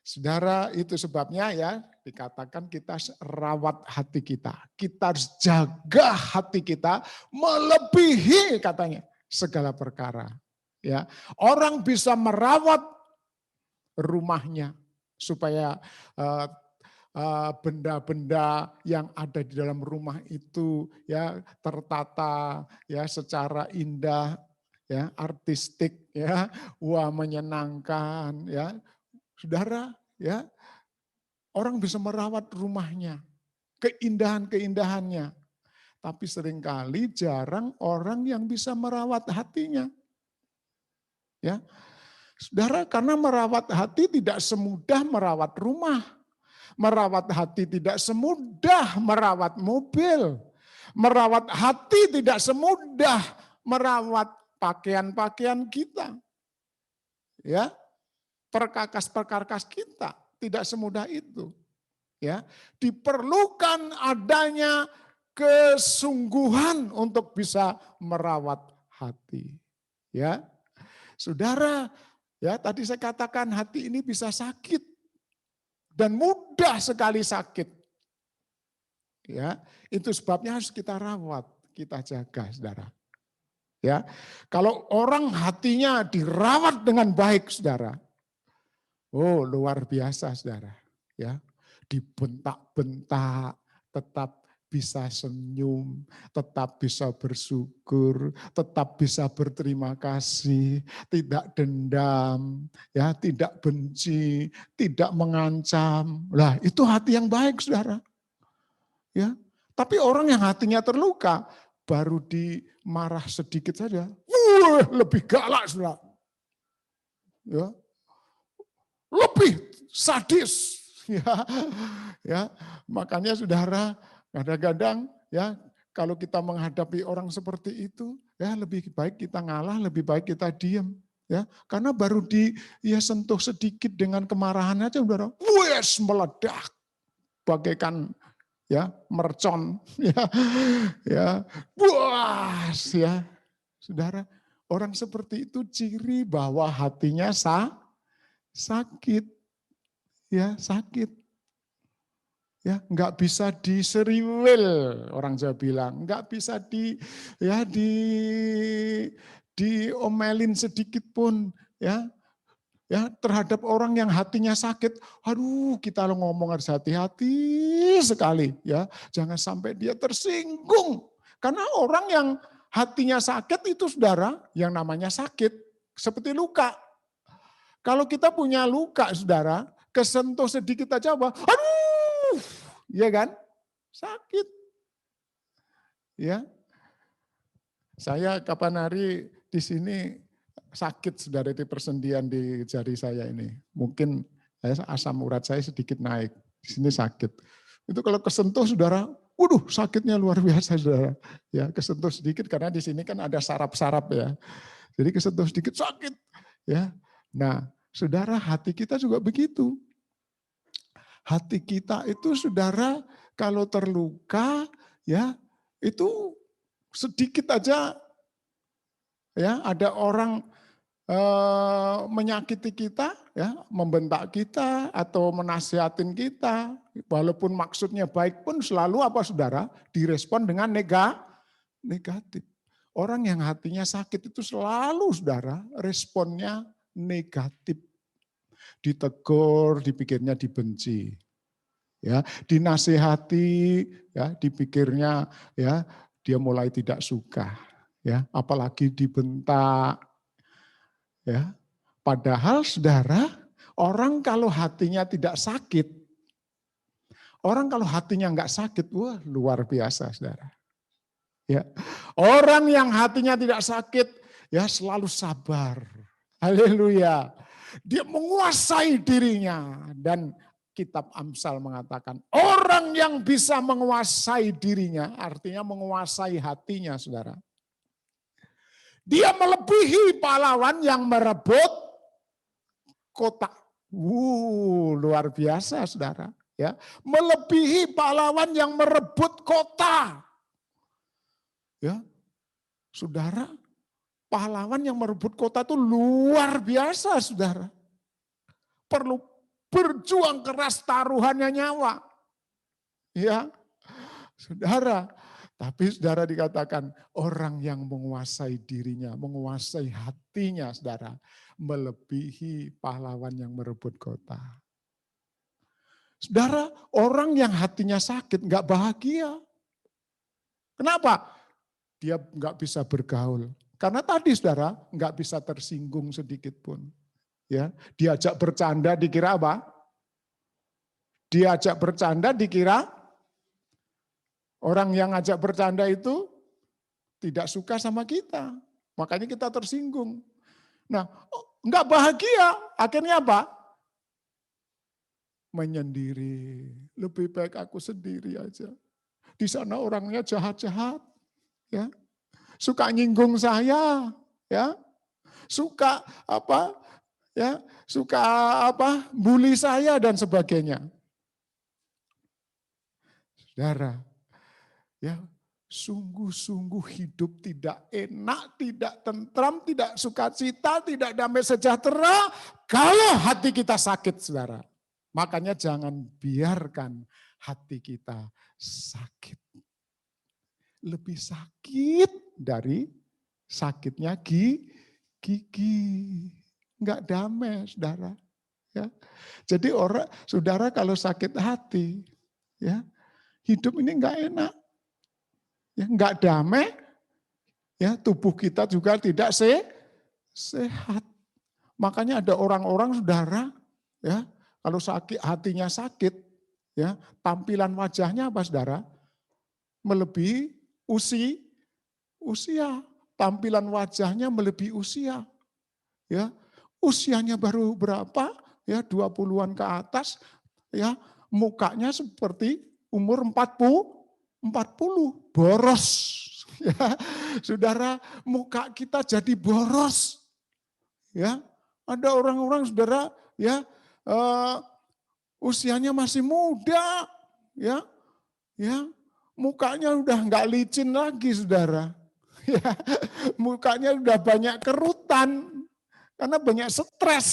saudara, itu sebabnya ya dikatakan kita harus rawat hati kita. Kita harus jaga hati kita melebihi katanya segala perkara. Ya, orang bisa merawat rumahnya supaya benda-benda yang ada di dalam rumah itu ya tertata ya secara indah, ya artistik, ya wah menyenangkan, ya saudara, ya orang bisa merawat rumahnya, keindahan-keindahannya, tapi seringkali jarang orang yang bisa merawat hatinya, ya saudara, karena merawat hati tidak semudah merawat rumah. Merawat hati tidak semudah merawat mobil. Merawat hati tidak semudah merawat pakaian-pakaian kita. Ya, perkakas-perkakas kita tidak semudah itu. Ya, diperlukan adanya kesungguhan untuk bisa merawat hati. Ya, saudara, ya tadi saya katakan hati ini bisa sakit. Dan mudah sekali sakit. Ya, itu sebabnya harus kita rawat, kita jaga, saudara. Ya, kalau orang hatinya dirawat dengan baik, saudara. Oh, luar biasa, saudara. Ya, dibentak-bentak, tetap bisa senyum, tetap bisa bersyukur, tetap bisa berterima kasih, tidak dendam, ya, tidak benci, tidak mengancam. Lah, itu hati yang baik, saudara. Ya, tapi orang yang hatinya terluka baru dimarah sedikit saja, lebih galak, saudara. Ya, lebih sadis. Ya, makanya saudara, kadang-kadang ya kalau kita menghadapi orang seperti itu ya lebih baik kita ngalah, lebih baik kita diam ya, karena baru sentuh sedikit dengan kemarahan aja saudara, wes meledak bagaikan ya mercon ya buas ya. Saudara, orang seperti itu ciri bahwa hatinya sakit ya, sakit. Ya, nggak bisa diseriwil, orang Jawa bilang, nggak bisa diomelin sedikit pun, ya terhadap orang yang hatinya sakit. Aduh, kita ngomong harus hati-hati sekali, ya jangan sampai dia tersinggung, karena orang yang hatinya sakit itu saudara, yang namanya sakit seperti luka. Kalau kita punya luka, saudara, kesentuh sedikit aja, aduh. Iya kan? Sakit. Ya. Saya kapan hari di sini sakit saudara, di persendian di jari saya ini. Mungkin asam urat saya sedikit naik. Di sini sakit. Itu kalau kesentuh saudara, waduh sakitnya luar biasa saudara. Ya, kesentuh sedikit karena di sini kan ada saraf-saraf ya. Jadi kesentuh sedikit sakit. Ya. Nah, saudara, hati kita juga begitu. Hati kita itu saudara kalau terluka ya itu sedikit aja ya ada orang menyakiti kita ya, membentak kita atau menasihatin kita walaupun maksudnya baik pun selalu apa saudara direspon dengan negatif. Orang yang hatinya sakit itu selalu saudara responnya negatif. Ditegur, dipikirnya dibenci. Ya, dinasihati, ya, dipikirnya ya dia mulai tidak suka, ya, apalagi dibentak. Ya. Padahal saudara, orang kalau hatinya tidak sakit, orang kalau hatinya enggak sakit, wah luar biasa saudara. Ya. Orang yang hatinya tidak sakit, ya selalu sabar. Haleluya. Dia menguasai dirinya dan kitab Amsal mengatakan orang yang bisa menguasai dirinya artinya menguasai hatinya saudara. Dia melebihi pahlawan yang merebut kota. Luar biasa saudara. Ya, melebihi pahlawan yang merebut kota. Ya, saudara, pahlawan yang merebut kota itu luar biasa, saudara. Perlu berjuang keras, taruhannya nyawa. Ya, saudara. Tapi saudara dikatakan orang yang menguasai dirinya, menguasai hatinya, saudara, melebihi pahlawan yang merebut kota. Saudara, orang yang hatinya sakit nggak bahagia. Kenapa? Dia nggak bisa bergaul. Karena tadi saudara nggak bisa tersinggung sedikit pun. Ya, diajak bercanda dikira apa? Diajak bercanda dikira orang yang ajak bercanda itu tidak suka sama kita. Makanya kita tersinggung. Nah, nggak bahagia. Akhirnya apa? Menyendiri. Lebih baik aku sendiri aja. Di sana orangnya jahat-jahat. Ya. Suka nyinggung saya. Ya. Suka apa? Ya, suka apa? Bully saya dan sebagainya. Saudara, ya, sungguh-sungguh hidup tidak enak, tidak tentram, tidak sukacita, tidak damai sejahtera kalau hati kita sakit, saudara. Makanya jangan biarkan hati kita sakit. Lebih sakit dari sakitnya gigi. Enggak damai, saudara. Ya. Jadi saudara kalau sakit hati, ya, hidup ini enggak enak. Ya, enggak damai, ya, tubuh kita juga tidak sehat. Makanya ada orang-orang, saudara, ya, kalau hatinya sakit, ya, tampilan wajahnya apa, saudara? Melebihi usia. Tampilan wajahnya melebihi usia. Ya, usianya baru berapa? Ya, 20-an ke atas, ya, mukanya seperti umur 40, boros. Ya, saudara, muka kita jadi boros. Ya, ada orang-orang, saudara, ya, usianya masih muda, ya, mukanya udah nggak licin lagi, saudara. Ya, mukanya udah banyak kerutan karena banyak stres.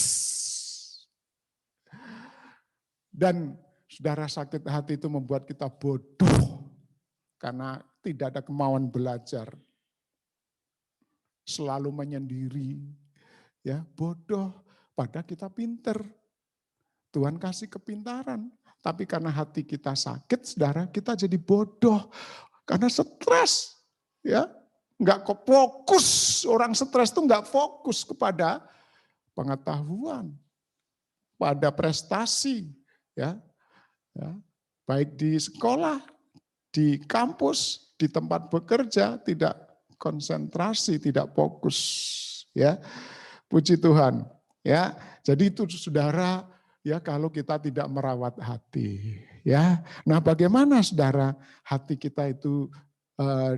Dan saudara, sakit hati itu membuat kita bodoh karena tidak ada kemauan belajar. Selalu menyendiri, ya, bodoh, padahal kita pinter. Tuhan kasih kepintaran, tapi karena hati kita sakit, saudara, kita jadi bodoh karena stres, ya. Enggak fokus, orang stres itu enggak fokus kepada pengetahuan, pada prestasi, ya. Baik di sekolah, di kampus, di tempat bekerja, tidak konsentrasi, tidak fokus, ya. Puji Tuhan, ya. Jadi itu, saudara, ya, kalau kita tidak merawat hati, ya. Nah, bagaimana, saudara, hati kita itu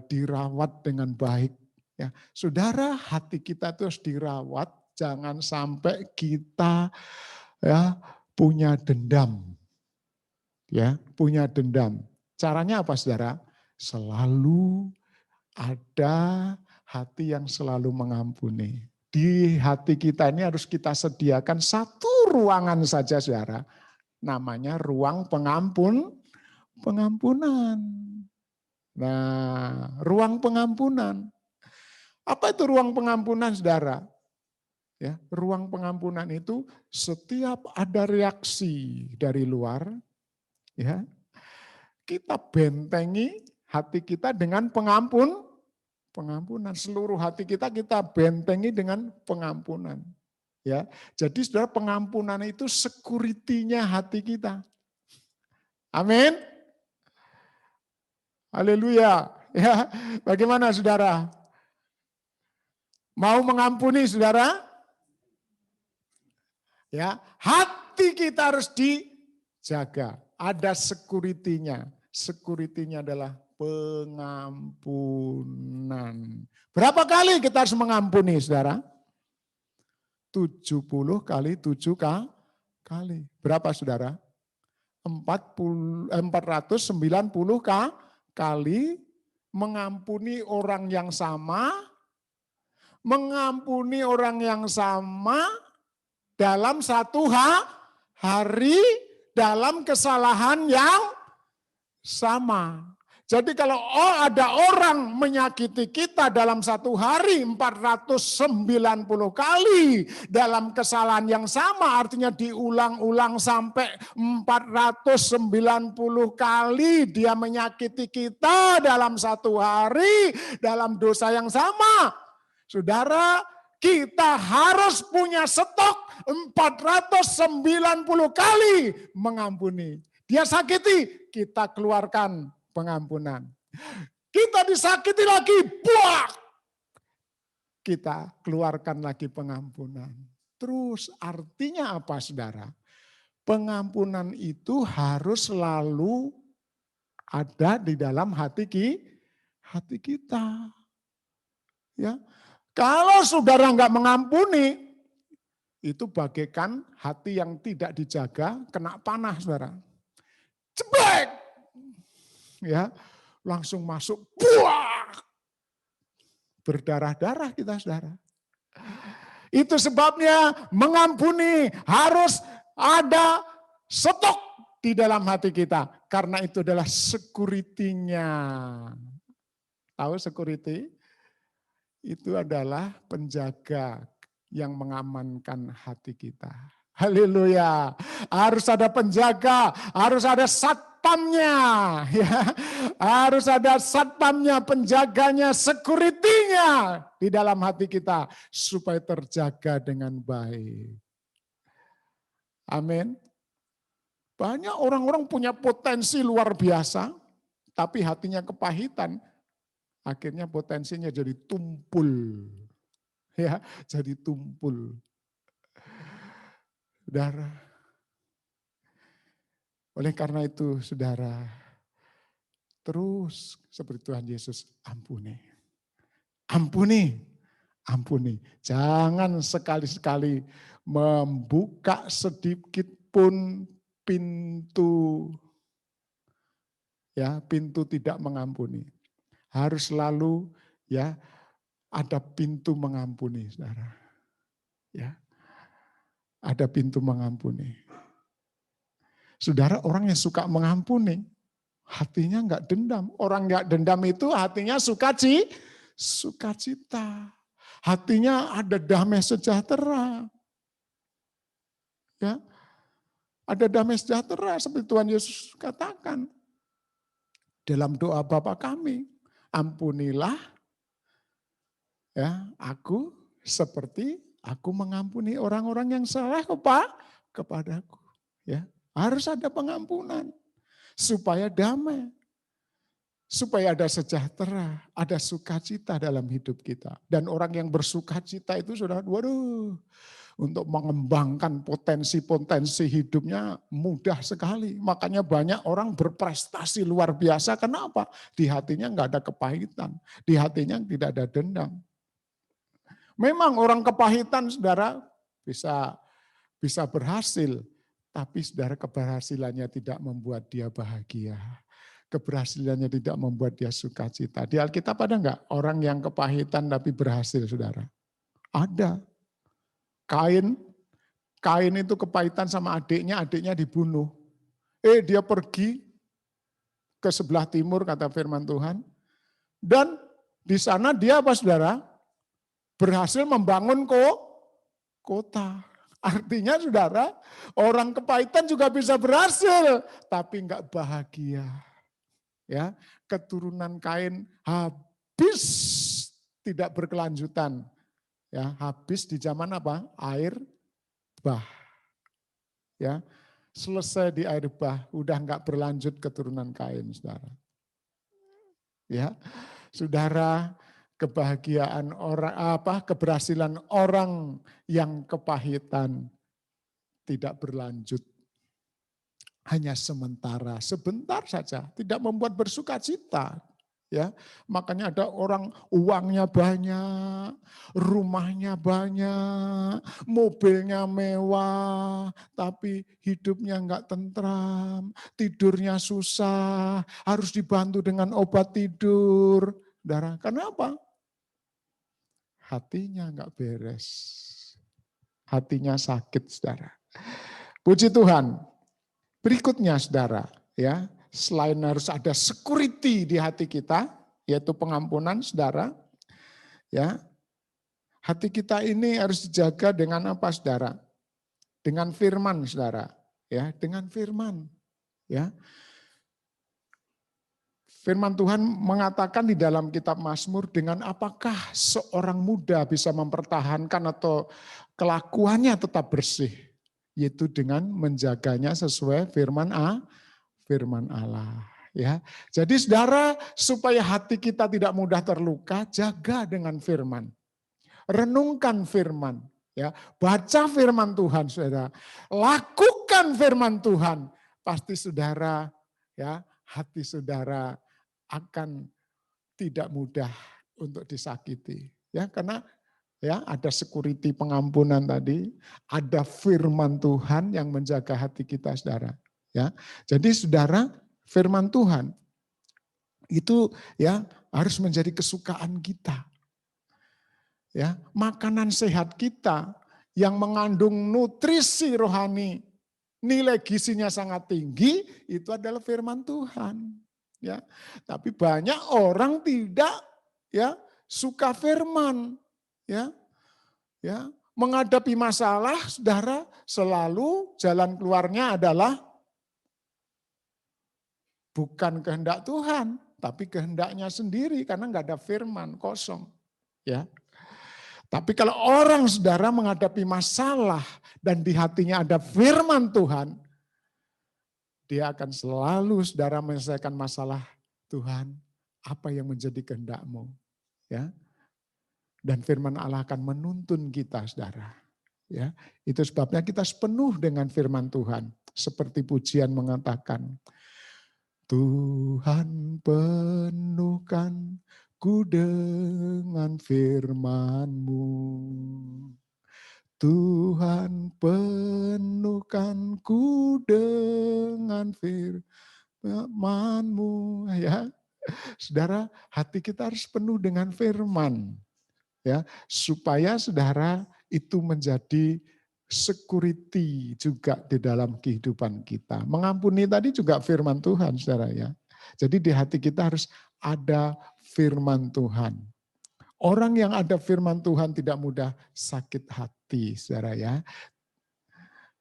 dirawat dengan baik, ya. Saudara, hati kita itu harus dirawat, jangan sampai kita, ya, punya dendam. Ya, punya dendam. Caranya apa, saudara? Selalu ada hati yang selalu mengampuni. Di hati kita ini harus kita sediakan satu ruangan saja, saudara. Namanya ruang pengampunan. Nah, ruang pengampunan. Apa itu ruang pengampunan, saudara? Ya, ruang pengampunan itu setiap ada reaksi dari luar, ya, kita bentengi hati kita dengan pengampunan. Seluruh hati kita bentengi dengan pengampunan. Ya, jadi saudara, pengampunan itu security-nya hati kita. Amin. Haleluya. Ya, bagaimana, saudara? Mau mengampuni, saudara? Ya, hati kita harus dijaga. Ada security-nya. Security-nya adalah pengampunan. Berapa kali kita harus mengampuni, saudara? 70 kali 7 kali. Berapa, saudara? 490 kali mengampuni orang yang sama, Mengampuni orang yang sama dalam satu hari dalam kesalahan yang sama. Jadi kalau ada orang menyakiti kita dalam satu hari 490 kali dalam kesalahan yang sama, artinya diulang-ulang sampai 490 kali dia menyakiti kita dalam satu hari dalam dosa yang sama. Saudara, kita harus punya stok 490 kali mengampuni. Dia sakiti, kita keluarkan pengampunan. Kita disakiti lagi, buak. Kita keluarkan lagi pengampunan. Terus artinya apa, saudara? Pengampunan itu harus selalu ada di dalam hati kita. Ya, kalau saudara nggak mengampuni, itu bagaikan hati yang tidak dijaga, kena panah, saudara. Ceblek! Ya, langsung masuk, buah, berdarah-darah kita, saudara. Itu sebabnya mengampuni harus ada stok di dalam hati kita, karena itu adalah security-nya. Tahu security? Itu adalah penjaga yang mengamankan hati kita. Haleluya. Harus ada penjaga, harus ada satpamnya, ya. Harus ada satpamnya, penjaganya, security-nya di dalam hati kita supaya terjaga dengan baik. Amin. Banyak orang-orang punya potensi luar biasa, tapi hatinya kepahitan. Akhirnya potensinya jadi tumpul. Ya, jadi tumpul. Saudara, oleh karena itu saudara, terus seperti Tuhan Yesus, ampuni. Ampuni, ampuni. Jangan sekali-sekali membuka sedikit pun pintu, ya, pintu tidak mengampuni. Harus selalu, ya, ada pintu mengampuni, saudara. Ya. Ada pintu mengampuni. Saudara, orang yang suka mengampuni, hatinya enggak dendam. Orang enggak dendam itu hatinya sukacita. Hatinya ada damai sejahtera. Ya. Ada damai sejahtera seperti Tuhan Yesus katakan dalam doa Bapa kami, ampunilah ya aku seperti aku mengampuni orang-orang yang salah kepadaku. Ya, harus ada pengampunan supaya damai, supaya ada sejahtera, ada sukacita dalam hidup kita. Dan orang yang bersukacita itu sudah, waduh, untuk mengembangkan potensi-potensi hidupnya mudah sekali. Makanya banyak orang berprestasi luar biasa. Kenapa? Di hatinya enggak ada kepahitan, di hatinya tidak ada dendam. Memang orang kepahitan, saudara, bisa berhasil, tapi saudara keberhasilannya tidak membuat dia bahagia. Keberhasilannya tidak membuat dia sukacita. Di Alkitab ada enggak orang yang kepahitan tapi berhasil, saudara? Ada. Kain itu kepahitan sama adiknya dibunuh. Dia pergi ke sebelah timur, kata firman Tuhan. Dan di sana dia apa, saudara? Berhasil membangun kota. Artinya, saudara, orang kepahitan juga bisa berhasil, tapi enggak bahagia. Ya, keturunan Kain habis tidak berkelanjutan. Ya, habis di zaman apa? Air bah. Ya, selesai di air bah, udah enggak berlanjut keturunan Kain, saudara. Ya, saudara, kebahagiaan orang keberhasilan orang yang kepahitan tidak berlanjut, hanya sementara, sebentar saja, tidak membuat bersukacita. Ya, makanya ada orang uangnya banyak, rumahnya banyak, mobilnya mewah, tapi hidupnya enggak tentram, tidurnya susah, harus dibantu dengan obat tidur. Saudara, kenapa? hatinya nggak beres. Hatinya sakit, saudara. Puji Tuhan. Berikutnya, saudara, ya, selain harus ada security di hati kita, yaitu pengampunan, saudara, ya, hati kita ini harus dijaga dengan apa, saudara? Dengan firman, saudara, ya, dengan firman, ya. Firman Tuhan mengatakan di dalam kitab Mazmur, dengan apakah seorang muda bisa mempertahankan atau kelakuannya tetap bersih, yaitu dengan menjaganya sesuai firman Allah. Ya, jadi saudara, supaya hati kita tidak mudah terluka, jaga dengan firman, renungkan firman, ya, baca firman Tuhan, saudara, lakukan firman Tuhan, pasti saudara, ya, hati saudara akan tidak mudah untuk disakiti, ya, karena ya ada security pengampunan tadi, ada firman Tuhan yang menjaga hati kita, saudara, ya. Jadi saudara, firman Tuhan itu ya harus menjadi kesukaan kita, ya, makanan sehat kita yang mengandung nutrisi rohani, nilai gizinya sangat tinggi, itu adalah firman Tuhan. Ya, tapi banyak orang tidak ya suka firman, ya, menghadapi masalah, saudara, selalu jalan keluarnya adalah bukan kehendak Tuhan, tapi kehendaknya sendiri karena nggak ada firman, kosong, ya. Tapi kalau orang, saudara, menghadapi masalah dan di hatinya ada firman Tuhan, dia akan selalu, saudara, menyelesaikan masalah. Tuhan, apa yang menjadi kehendak-Mu, ya. Dan firman Allah akan menuntun kita, saudara. Ya, itu sebabnya kita sepenuh dengan firman Tuhan. Seperti pujian mengatakan, Tuhan penuhkan ku dengan firman-Mu. Tuhan penuhkan ku dengan firman-Mu, ya. Saudara, hati kita harus penuh dengan firman, ya, supaya saudara itu menjadi security juga di dalam kehidupan kita. Mengampuni tadi juga firman Tuhan, saudara, ya. Jadi di hati kita harus ada firman Tuhan. Orang yang ada firman Tuhan tidak mudah sakit hati, saudara, ya.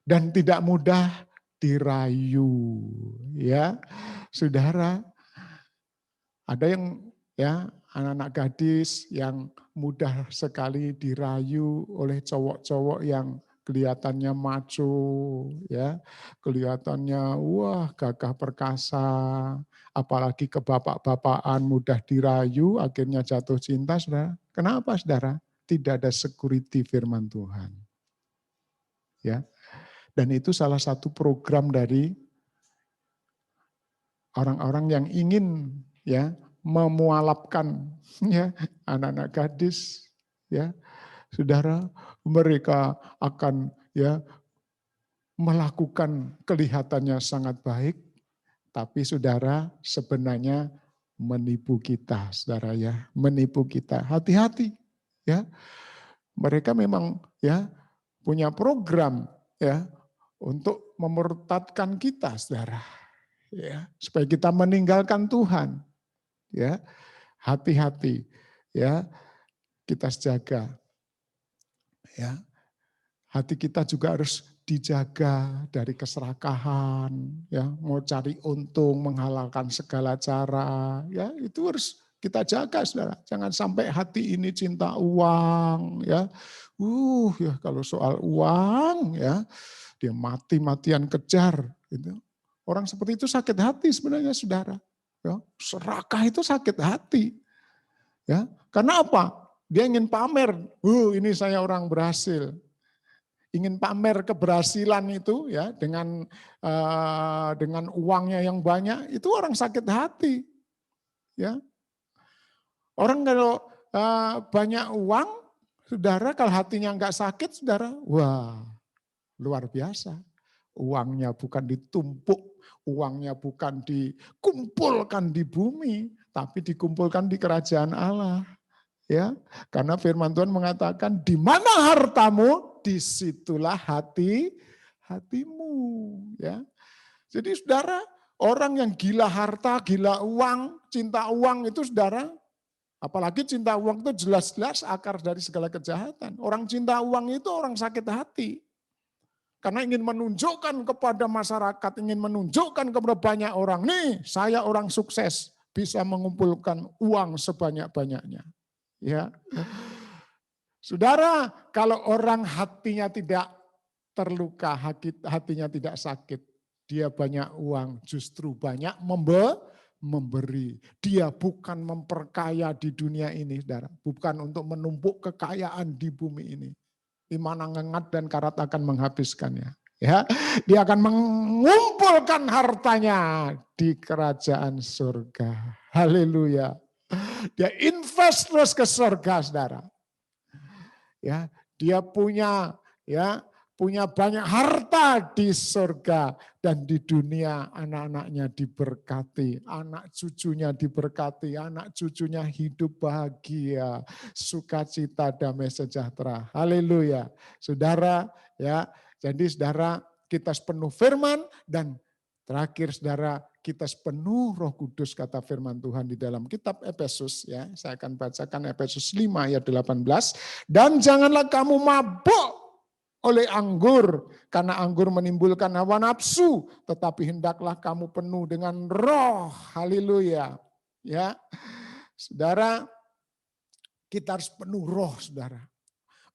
Dan tidak mudah dirayu, ya. Saudara, ada yang ya anak-anak gadis yang mudah sekali dirayu oleh cowok-cowok yang kelihatannya macho, ya, kelihatannya wah gagah perkasa, apalagi ke bapak-bapakan mudah dirayu, akhirnya jatuh cinta, saudara. Kenapa, saudara? Tidak ada security firman Tuhan, ya. Dan itu salah satu program dari orang-orang yang ingin ya memualapkan ya anak-anak gadis, ya. Saudara, mereka akan ya melakukan kelihatannya sangat baik, tapi saudara sebenarnya menipu kita, saudara, ya, menipu kita. Hati-hati, ya. Mereka memang ya punya program ya untuk memurtadkan kita, saudara, ya, supaya kita meninggalkan Tuhan, ya. Hati-hati, ya, kita jaga. Ya, hati kita juga harus dijaga dari keserakahan, ya, mau cari untung, menghalalkan segala cara, ya, itu harus kita jaga, saudara. Jangan sampai hati ini cinta uang, ya, ya kalau soal uang, ya, dia mati-matian kejar, gitu. Orang seperti itu sakit hati sebenarnya, saudara. Ya, serakah itu sakit hati, ya, karena apa? Dia ingin pamer, ini saya orang berhasil. Ingin pamer keberhasilan itu ya dengan uangnya yang banyak, itu orang sakit hati. Ya. Orang kalau banyak uang, saudara, kalau hatinya enggak sakit, saudara, wah luar biasa. Uangnya bukan ditumpuk, uangnya bukan dikumpulkan di bumi, tapi dikumpulkan di kerajaan Allah. Ya, karena firman Tuhan mengatakan di mana hartamu, disitulah hatimu. Ya, jadi saudara, orang yang gila harta, gila uang, cinta uang itu saudara, apalagi cinta uang itu jelas-jelas akar dari segala kejahatan. Orang cinta uang itu orang sakit hati. Karena ingin menunjukkan kepada masyarakat, ingin menunjukkan kepada banyak orang, nih saya orang sukses, bisa mengumpulkan uang sebanyak-banyaknya. Ya, saudara, kalau orang hatinya tidak terluka, hatinya tidak sakit, dia banyak uang, justru banyak memberi. Dia bukan memperkaya di dunia ini, saudara. Bukan untuk menumpuk kekayaan di bumi ini. Di mana ngengat dan karat akan menghabiskannya. Ya, dia akan mengumpulkan hartanya di kerajaan surga. Haleluya. Dia invest terus ke surga, saudara. Ya, dia punya banyak harta di surga, dan di dunia anak-anaknya diberkati, anak cucunya diberkati, anak cucunya hidup bahagia, sukacita, damai sejahtera. Haleluya. Saudara, ya. Jadi saudara, kita penuh firman, dan terakhir saudara, kita penuh Roh Kudus, kata firman Tuhan di dalam kitab Efesus, ya. Saya akan bacakan Efesus 5 ayat 18. Dan janganlah kamu mabuk oleh anggur, karena anggur menimbulkan hawa nafsu, tetapi hendaklah kamu penuh dengan roh. Haleluya. Ya. Saudara, kita harus penuh roh, saudara.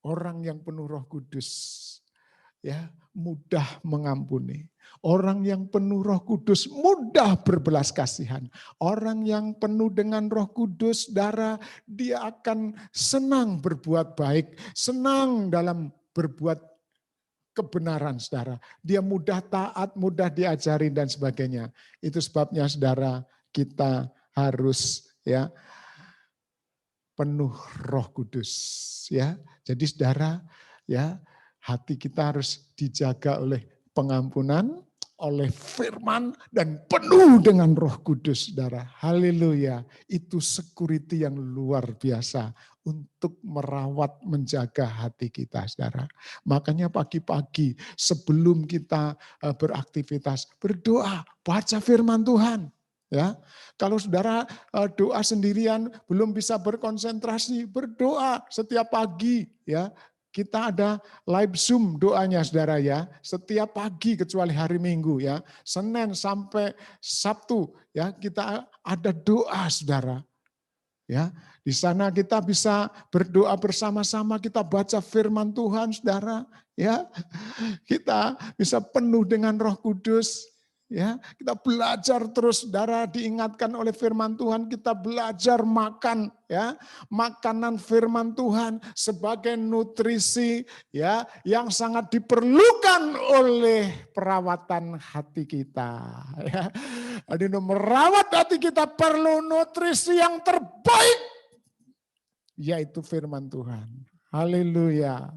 Orang yang penuh Roh Kudus, ya, mudah mengampuni. Orang yang penuh Roh Kudus mudah berbelas kasihan. Orang yang penuh dengan Roh Kudus, saudara, dia akan senang berbuat baik, senang dalam berbuat kebenaran, saudara. Dia mudah taat, mudah diajari dan sebagainya. Itu sebabnya, saudara, kita harus penuh Roh Kudus, ya. Jadi saudara, ya, hati kita harus dijaga oleh pengampunan, oleh firman, dan penuh dengan Roh Kudus, saudara. Haleluya. Itu security yang luar biasa untuk merawat, menjaga hati kita, saudara. Makanya pagi-pagi sebelum kita beraktivitas, berdoa, baca firman Tuhan. Ya, kalau saudara doa sendirian belum bisa berkonsentrasi, berdoa setiap pagi, ya. Kita ada live Zoom doanya, saudara, ya. Setiap pagi kecuali hari Minggu, ya. Senin sampai Sabtu, ya, kita ada doa, saudara. Ya, di sana kita bisa berdoa bersama-sama, kita baca firman Tuhan, saudara, ya. Kita bisa penuh dengan Roh Kudus, ya. Kita belajar terus, saudara, diingatkan oleh firman Tuhan, kita belajar makan, ya, makanan firman Tuhan sebagai nutrisi, ya, yang sangat diperlukan oleh perawatan hati kita, ya. Jadi merawat hati kita perlu nutrisi yang terbaik, yaitu firman Tuhan. Haleluya.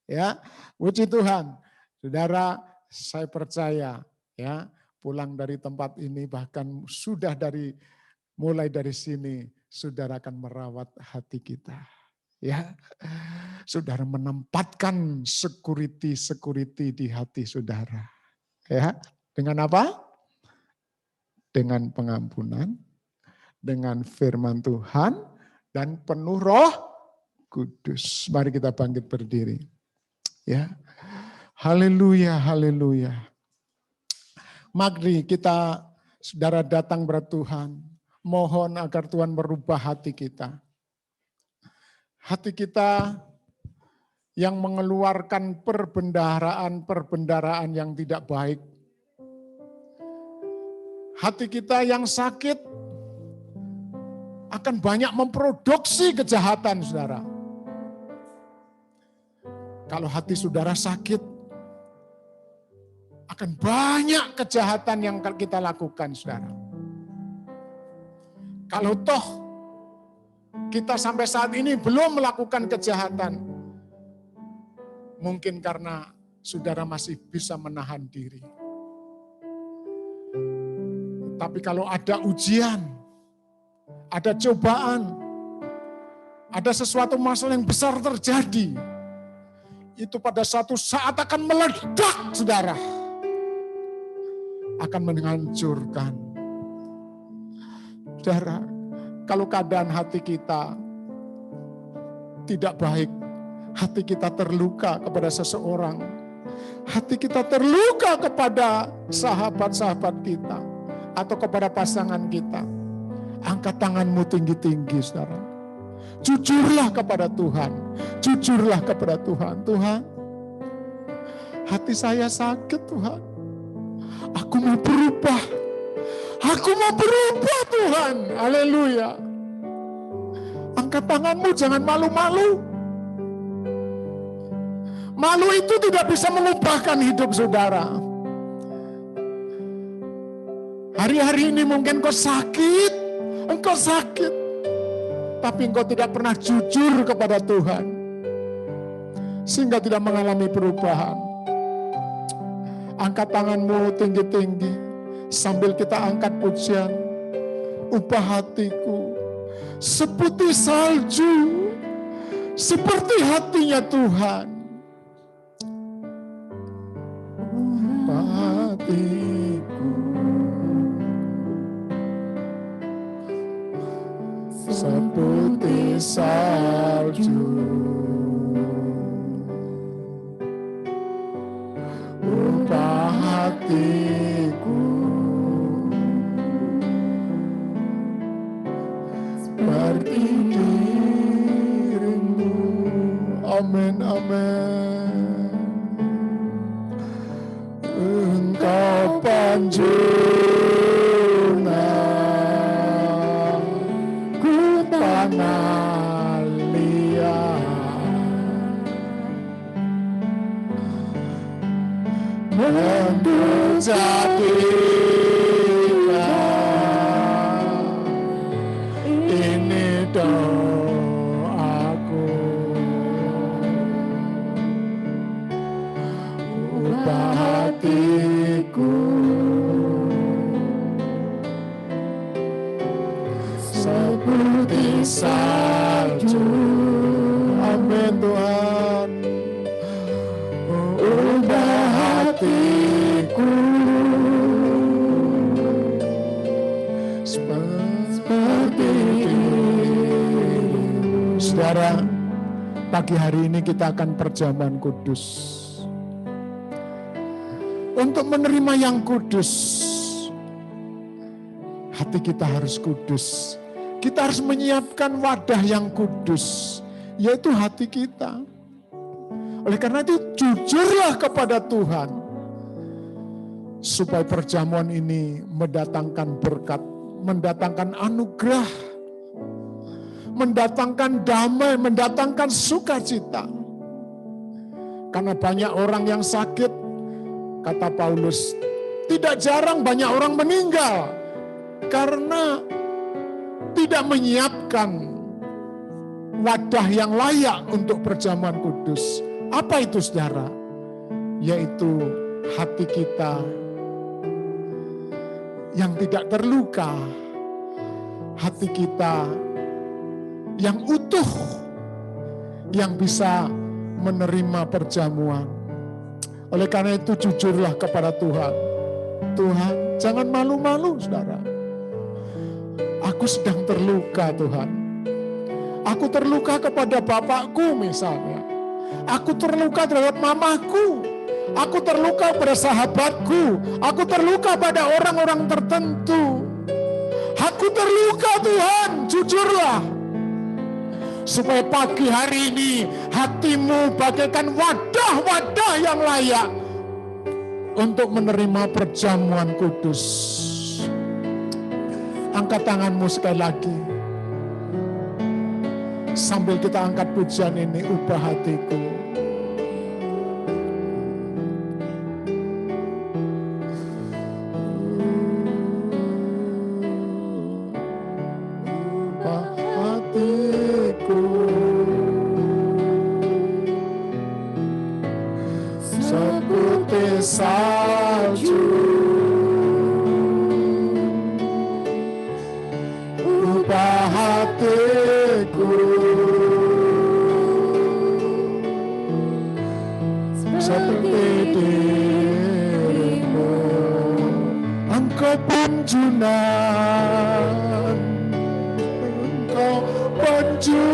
Ya, puji Tuhan. Saudara, saya percaya, ya, pulang dari tempat ini, bahkan sudah mulai dari sini, saudara akan merawat hati kita. Ya, saudara menempatkan security di hati saudara. Ya, dengan apa? Dengan pengampunan, dengan firman Tuhan, dan penuh Roh Kudus. Mari kita bangkit berdiri. Ya, haleluya, haleluya. Mari kita, saudara, datang kepada Tuhan. Mohon agar Tuhan merubah hati kita. Hati kita yang mengeluarkan perbendaharaan yang tidak baik. Hati kita yang sakit akan banyak memproduksi kejahatan, saudara. Kalau hati saudara sakit, akan banyak kejahatan yang kita lakukan, saudara. Kalau toh kita sampai saat ini belum melakukan kejahatan, mungkin karena saudara masih bisa menahan diri. Tapi kalau ada ujian, ada cobaan, ada sesuatu masalah yang besar terjadi, itu pada suatu saat akan meledak, saudara. Akan menghancurkan. Saudara, kalau keadaan hati kita tidak baik, hati kita terluka kepada seseorang, hati kita terluka kepada sahabat-sahabat kita, atau kepada pasangan kita, angkat tanganmu tinggi-tinggi, saudara. Jujurlah kepada Tuhan, jujurlah kepada Tuhan. Tuhan, hati saya sakit, Tuhan. Aku mau berubah. Aku mau berubah, Tuhan. Haleluya. Angkat tanganmu, jangan malu-malu. Malu itu tidak bisa mengubahkan hidup saudara. Hari-hari ini mungkin engkau sakit, tapi engkau tidak pernah jujur kepada Tuhan, sehingga tidak mengalami perubahan. Angkat tanganmu tinggi-tinggi sambil kita angkat pujian. Ubah hatiku seperti salju, seperti hatinya Tuhan. Ubah hatiku seperti salju, ubah hatiku seperti dirimu. Amin, amin. Engkau panjuna ku tanah liat, menjadikan ini doaku. Ubah hatiku seperti salju. Amin Tuhan. Ubah hatiku seperti dirimu. Saudara, pagi hari ini kita akan perjamuan kudus. Untuk menerima yang kudus, hati kita harus kudus. Kita harus menyiapkan wadah yang kudus, yaitu hati kita. Oleh karena itu, jujurlah kepada Tuhan, supaya perjamuan ini mendatangkan berkat, mendatangkan anugerah, mendatangkan damai, mendatangkan sukacita. Karena banyak orang yang sakit, kata Paulus, tidak jarang banyak orang meninggal karena tidak menyiapkan wadah yang layak untuk perjamuan kudus. Apa itu saudara? Yaitu hati kita yang tidak terluka, hati kita yang utuh, yang bisa menerima perjamuan. Oleh karena itu jujurlah kepada Tuhan. Tuhan, jangan malu-malu saudara. Aku sedang terluka Tuhan. Aku terluka kepada bapakku misalnya. Aku terluka terhadap mamaku. Aku terluka pada sahabatku. Aku terluka pada orang-orang tertentu. Aku terluka Tuhan, jujurlah. Supaya pagi hari ini hatimu bagaikan wadah-wadah yang layak untuk menerima perjamuan kudus. Angkat tanganmu sekali lagi. Sambil kita angkat pujian ini, ubah hatiku. Ubah hatiku seperti salju, ubah hatiku seperti dirimu. Engkau penjunan, engkau penjunan,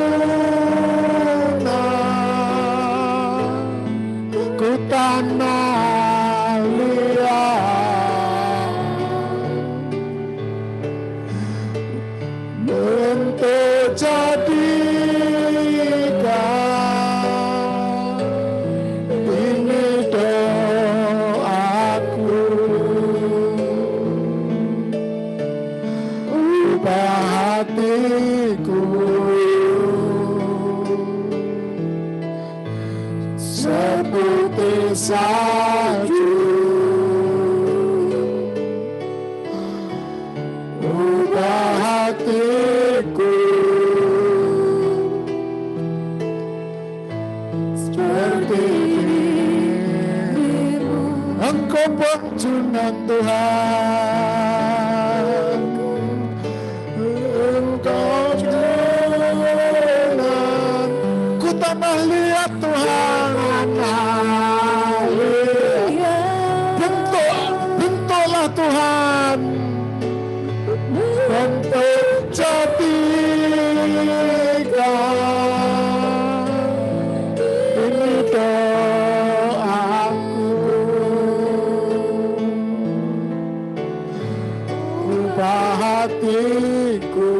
ku tanah liat, untuk jadikan ini doaku, ubah hatiku seperti salju, ubah hatiku seperti dirimu. Engkau penjunan Tuhan, engkau penjunan, ku tanah liat Tuhan, tanah liat. Bentuklah Tuhan, bentuk jadikan ini doaku, ubah hatiku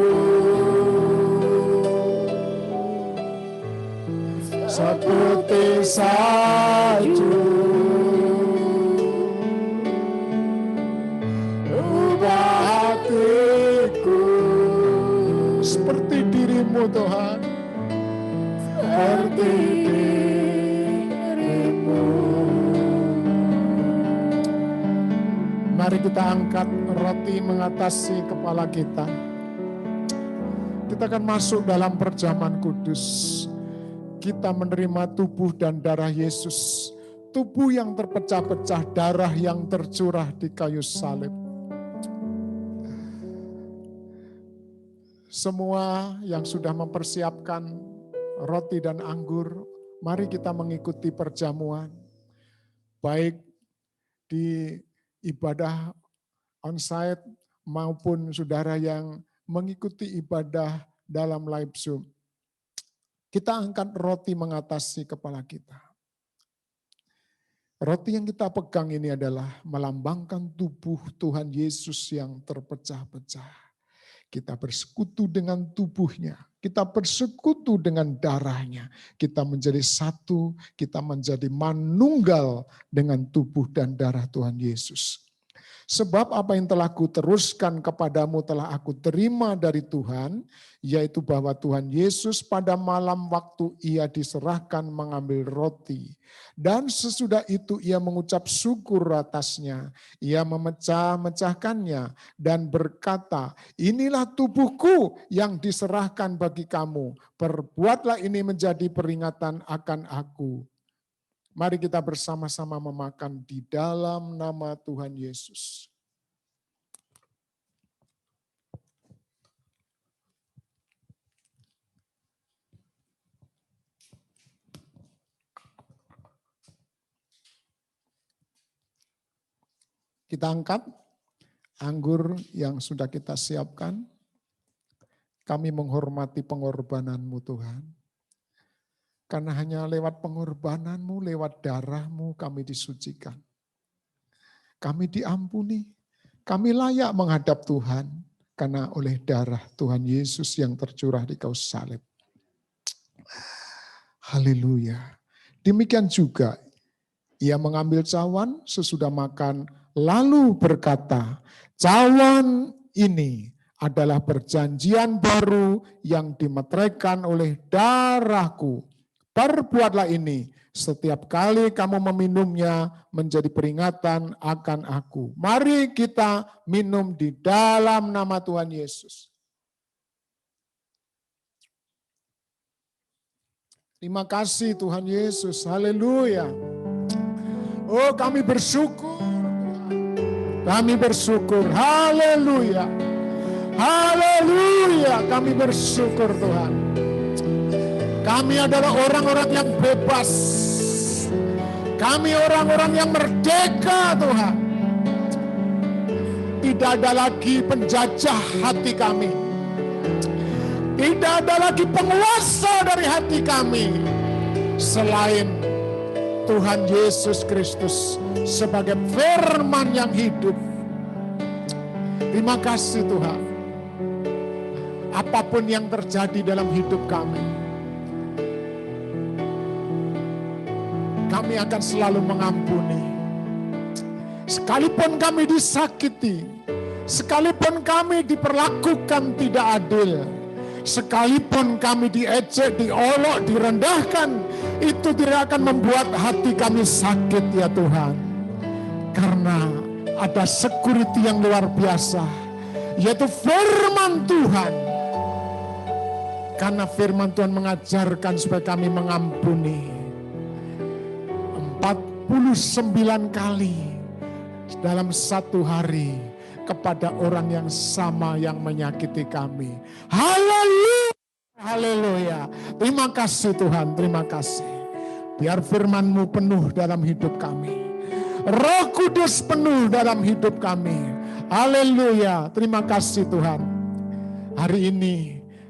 seperti salju, ubah hatiku seperti dirimu Tuhan, seperti dirimu. Mari kita angkat roti mengatasi kepala kita. Kita akan masuk dalam perjamuan kudus. Kita menerima tubuh dan darah Yesus. Tubuh yang terpecah-pecah, darah yang tercurah di kayu salib. Semua yang sudah mempersiapkan roti dan anggur, mari kita mengikuti perjamuan. Baik di ibadah onsite maupun saudara yang mengikuti ibadah dalam live Zoom. Kita angkat roti mengatasi kepala kita. Roti yang kita pegang ini adalah melambangkan tubuh Tuhan Yesus yang terpecah-pecah. Kita bersekutu dengan tubuhnya, kita bersekutu dengan darahnya. Kita menjadi satu, kita menjadi manunggal dengan tubuh dan darah Tuhan Yesus. Sebab apa yang telah kuteruskan kepadamu telah aku terima dari Tuhan, yaitu bahwa Tuhan Yesus pada malam waktu ia diserahkan mengambil roti. Dan sesudah itu ia mengucap syukur atasnya, ia memecah-mecahkannya dan berkata, inilah tubuhku yang diserahkan bagi kamu, perbuatlah ini menjadi peringatan akan aku. Mari kita bersama-sama memakan di dalam nama Tuhan Yesus. Kita angkat anggur yang sudah kita siapkan. Kami menghormati pengorbananmu Tuhan. Karena hanya lewat pengorbananmu, lewat darahmu kami disucikan. Kami diampuni, kami layak menghadap Tuhan karena oleh darah Tuhan Yesus yang tercurah di kayu salib. Haleluya. Demikian juga ia mengambil cawan sesudah makan lalu berkata, cawan ini adalah perjanjian baru yang dimeteraikan oleh darahku. Perbuatlah ini setiap kali kamu meminumnya menjadi peringatan akan aku. Mari kita minum di dalam nama Tuhan Yesus. Terima kasih Tuhan Yesus. Haleluya. Oh, kami bersyukur. Kami bersyukur. Haleluya. Haleluya. Kami bersyukur Tuhan. Kami adalah orang-orang yang bebas. Kami orang-orang yang merdeka Tuhan. Tidak ada lagi penjajah hati kami. Tidak ada lagi penguasa dari hati kami. Selain Tuhan Yesus Kristus sebagai firman yang hidup. Terima kasih Tuhan. Apapun yang terjadi dalam hidup kami, kami akan selalu mengampuni. Sekalipun kami disakiti, sekalipun kami diperlakukan tidak adil, sekalipun kami diejek, diolok, direndahkan, itu tidak akan membuat hati kami sakit ya Tuhan. Karena ada security yang luar biasa, yaitu firman Tuhan. Karena firman Tuhan mengajarkan supaya kami mengampuni 49 kali dalam satu hari kepada orang yang sama yang menyakiti kami. Haleluya, haleluya. Terima kasih Tuhan, terima kasih. Biar firman-Mu penuh dalam hidup kami. Roh Kudus penuh dalam hidup kami. Haleluya, terima kasih Tuhan. Hari ini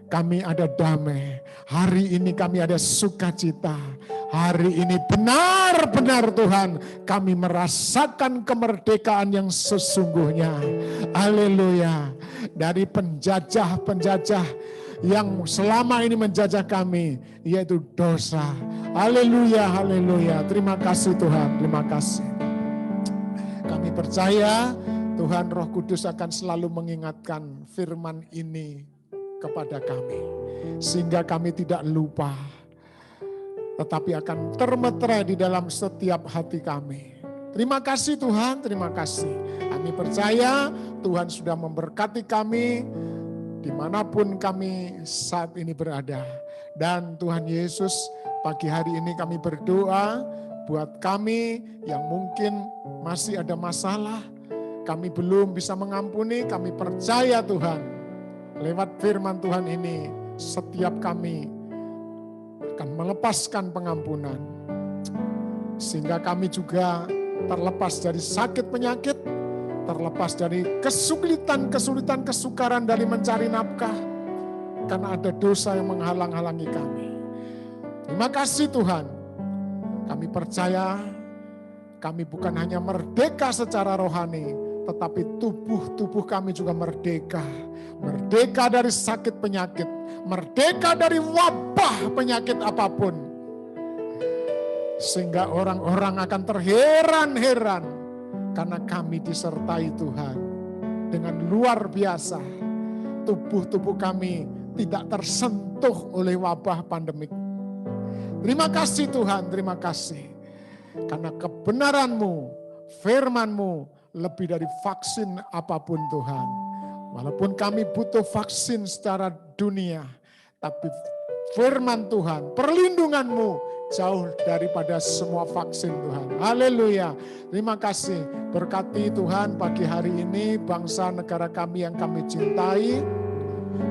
kami ada damai. Hari ini kami ada sukacita. Hari ini benar-benar Tuhan kami merasakan kemerdekaan yang sesungguhnya. Haleluya. Dari penjajah-penjajah yang selama ini menjajah kami, yaitu dosa. Haleluya, haleluya. Terima kasih Tuhan, terima kasih. Kami percaya Tuhan Roh Kudus akan selalu mengingatkan firman ini kepada kami. Sehingga kami tidak lupa, tetapi akan termeterai di dalam setiap hati kami. Terima kasih Tuhan, terima kasih. Kami percaya Tuhan sudah memberkati kami dimanapun kami saat ini berada. Dan Tuhan Yesus, pagi hari ini kami berdoa buat kami yang mungkin masih ada masalah, kami belum bisa mengampuni, kami percaya Tuhan, lewat firman Tuhan ini, setiap kami akan melepaskan pengampunan. Sehingga kami juga terlepas dari sakit penyakit, terlepas dari kesulitan kesukaran dari mencari nafkah, karena ada dosa yang menghalang-halangi kami. Terima kasih Tuhan. Kami percaya kami bukan hanya merdeka secara rohani, tetapi tubuh kami juga merdeka. Merdeka dari sakit penyakit, merdeka dari wabah penyakit apapun. Sehingga orang-orang akan terheran-heran karena kami disertai Tuhan dengan luar biasa. Tubuh kami tidak tersentuh oleh wabah pandemik. Terima kasih Tuhan, terima kasih. Karena kebenaran-Mu, firman-Mu lebih dari vaksin apapun Tuhan. Walaupun kami butuh vaksin secara dunia, tapi firman Tuhan, perlindungan-Mu jauh daripada semua vaksin Tuhan. Haleluya. Terima kasih. Berkati Tuhan pagi hari ini bangsa negara kami yang kami cintai.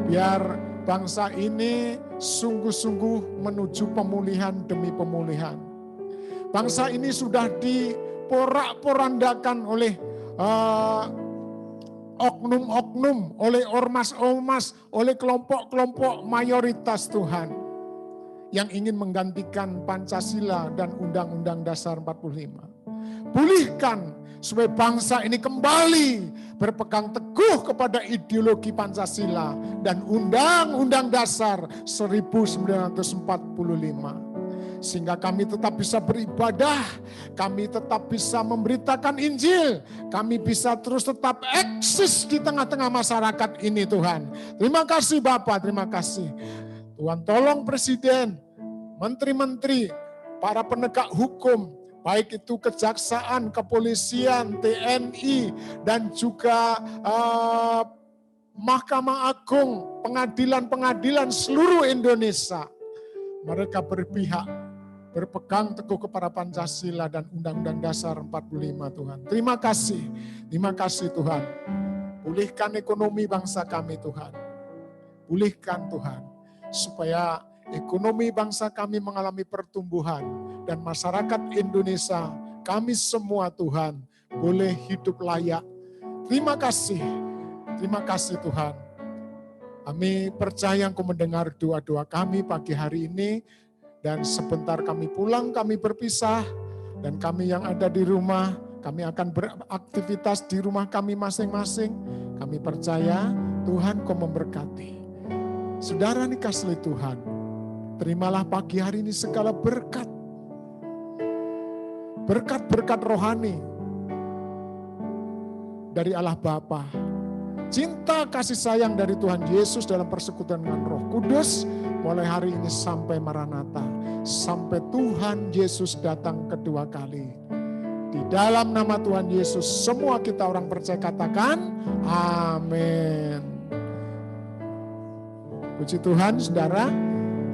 Biar bangsa ini sungguh-sungguh menuju pemulihan demi pemulihan. Bangsa ini sudah diporak-porandakan oleh oknum-oknum, oleh ormas-ormas, oleh kelompok-kelompok mayoritas Tuhan yang ingin menggantikan Pancasila dan Undang-Undang Dasar 45. Pulihkan supaya bangsa ini kembali berpegang teguh kepada ideologi Pancasila dan Undang-Undang Dasar 1945. Sehingga kami tetap bisa beribadah, kami tetap bisa memberitakan Injil, kami bisa terus tetap eksis di tengah-tengah masyarakat ini Tuhan. Terima kasih Bapak, terima kasih. Tuhan tolong Presiden, menteri-menteri, para penegak hukum, baik itu kejaksaan, kepolisian, TNI, dan juga Mahkamah Agung, pengadilan-pengadilan seluruh Indonesia. Mereka berpihak, berpegang teguh kepada Pancasila dan Undang-Undang Dasar 45 Tuhan. Terima kasih Tuhan. Pulihkan ekonomi bangsa kami Tuhan. Pulihkan Tuhan, supaya ekonomi bangsa kami mengalami pertumbuhan, dan masyarakat Indonesia, kami semua Tuhan, boleh hidup layak. Terima kasih Tuhan. Kami percaya Engkau mendengar doa-doa kami pagi hari ini, dan sebentar kami pulang, kami berpisah, dan kami yang ada di rumah, kami akan beraktivitas di rumah kami masing-masing. Kami percaya Tuhan Kau memberkati. Saudara nih kasih Tuhan, terimalah pagi hari ini segala berkat. Berkat-berkat rohani dari Allah Bapa. Cinta kasih sayang dari Tuhan Yesus dalam persekutuan dengan Roh Kudus mulai hari ini sampai Maranatha, sampai Tuhan Yesus datang kedua kali. Di dalam nama Tuhan Yesus semua kita orang percaya katakan amin. Puji Tuhan saudara.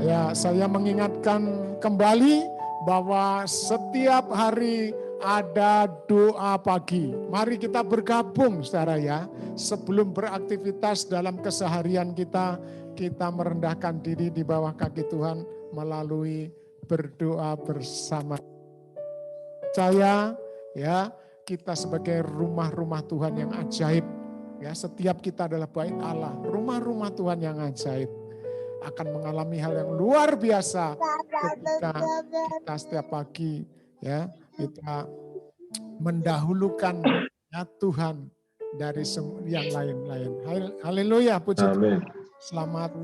Ya, saya mengingatkan kembali bahwa setiap hari ada doa pagi. Mari kita bergabung saudara ya. Sebelum beraktivitas dalam keseharian kita, kita merendahkan diri di bawah kaki Tuhan melalui berdoa bersama. Percaya ya, kita sebagai rumah-rumah Tuhan yang ajaib. Ya, setiap kita adalah bait Allah, rumah-rumah Tuhan yang ajaib. Akan mengalami hal yang luar biasa ketika kita setiap pagi ya, kita mendahulukan ya, Tuhan dari yang lain-lain. Haleluya, puji Tuhan. Selamat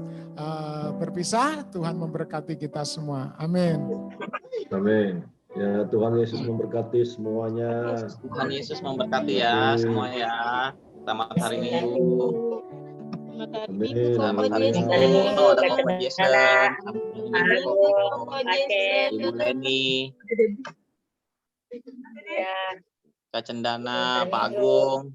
berpisah, Tuhan memberkati kita semua. Amin. Amin. Ya, Tuhan Yesus memberkati semuanya. Tuhan Yesus memberkati ya semua ya. Selamat hari Minggu. Amin. Selamat hari Minggu. Ada Bapak Jason, Ibu Leni, Kak Cendana, Pak Agung.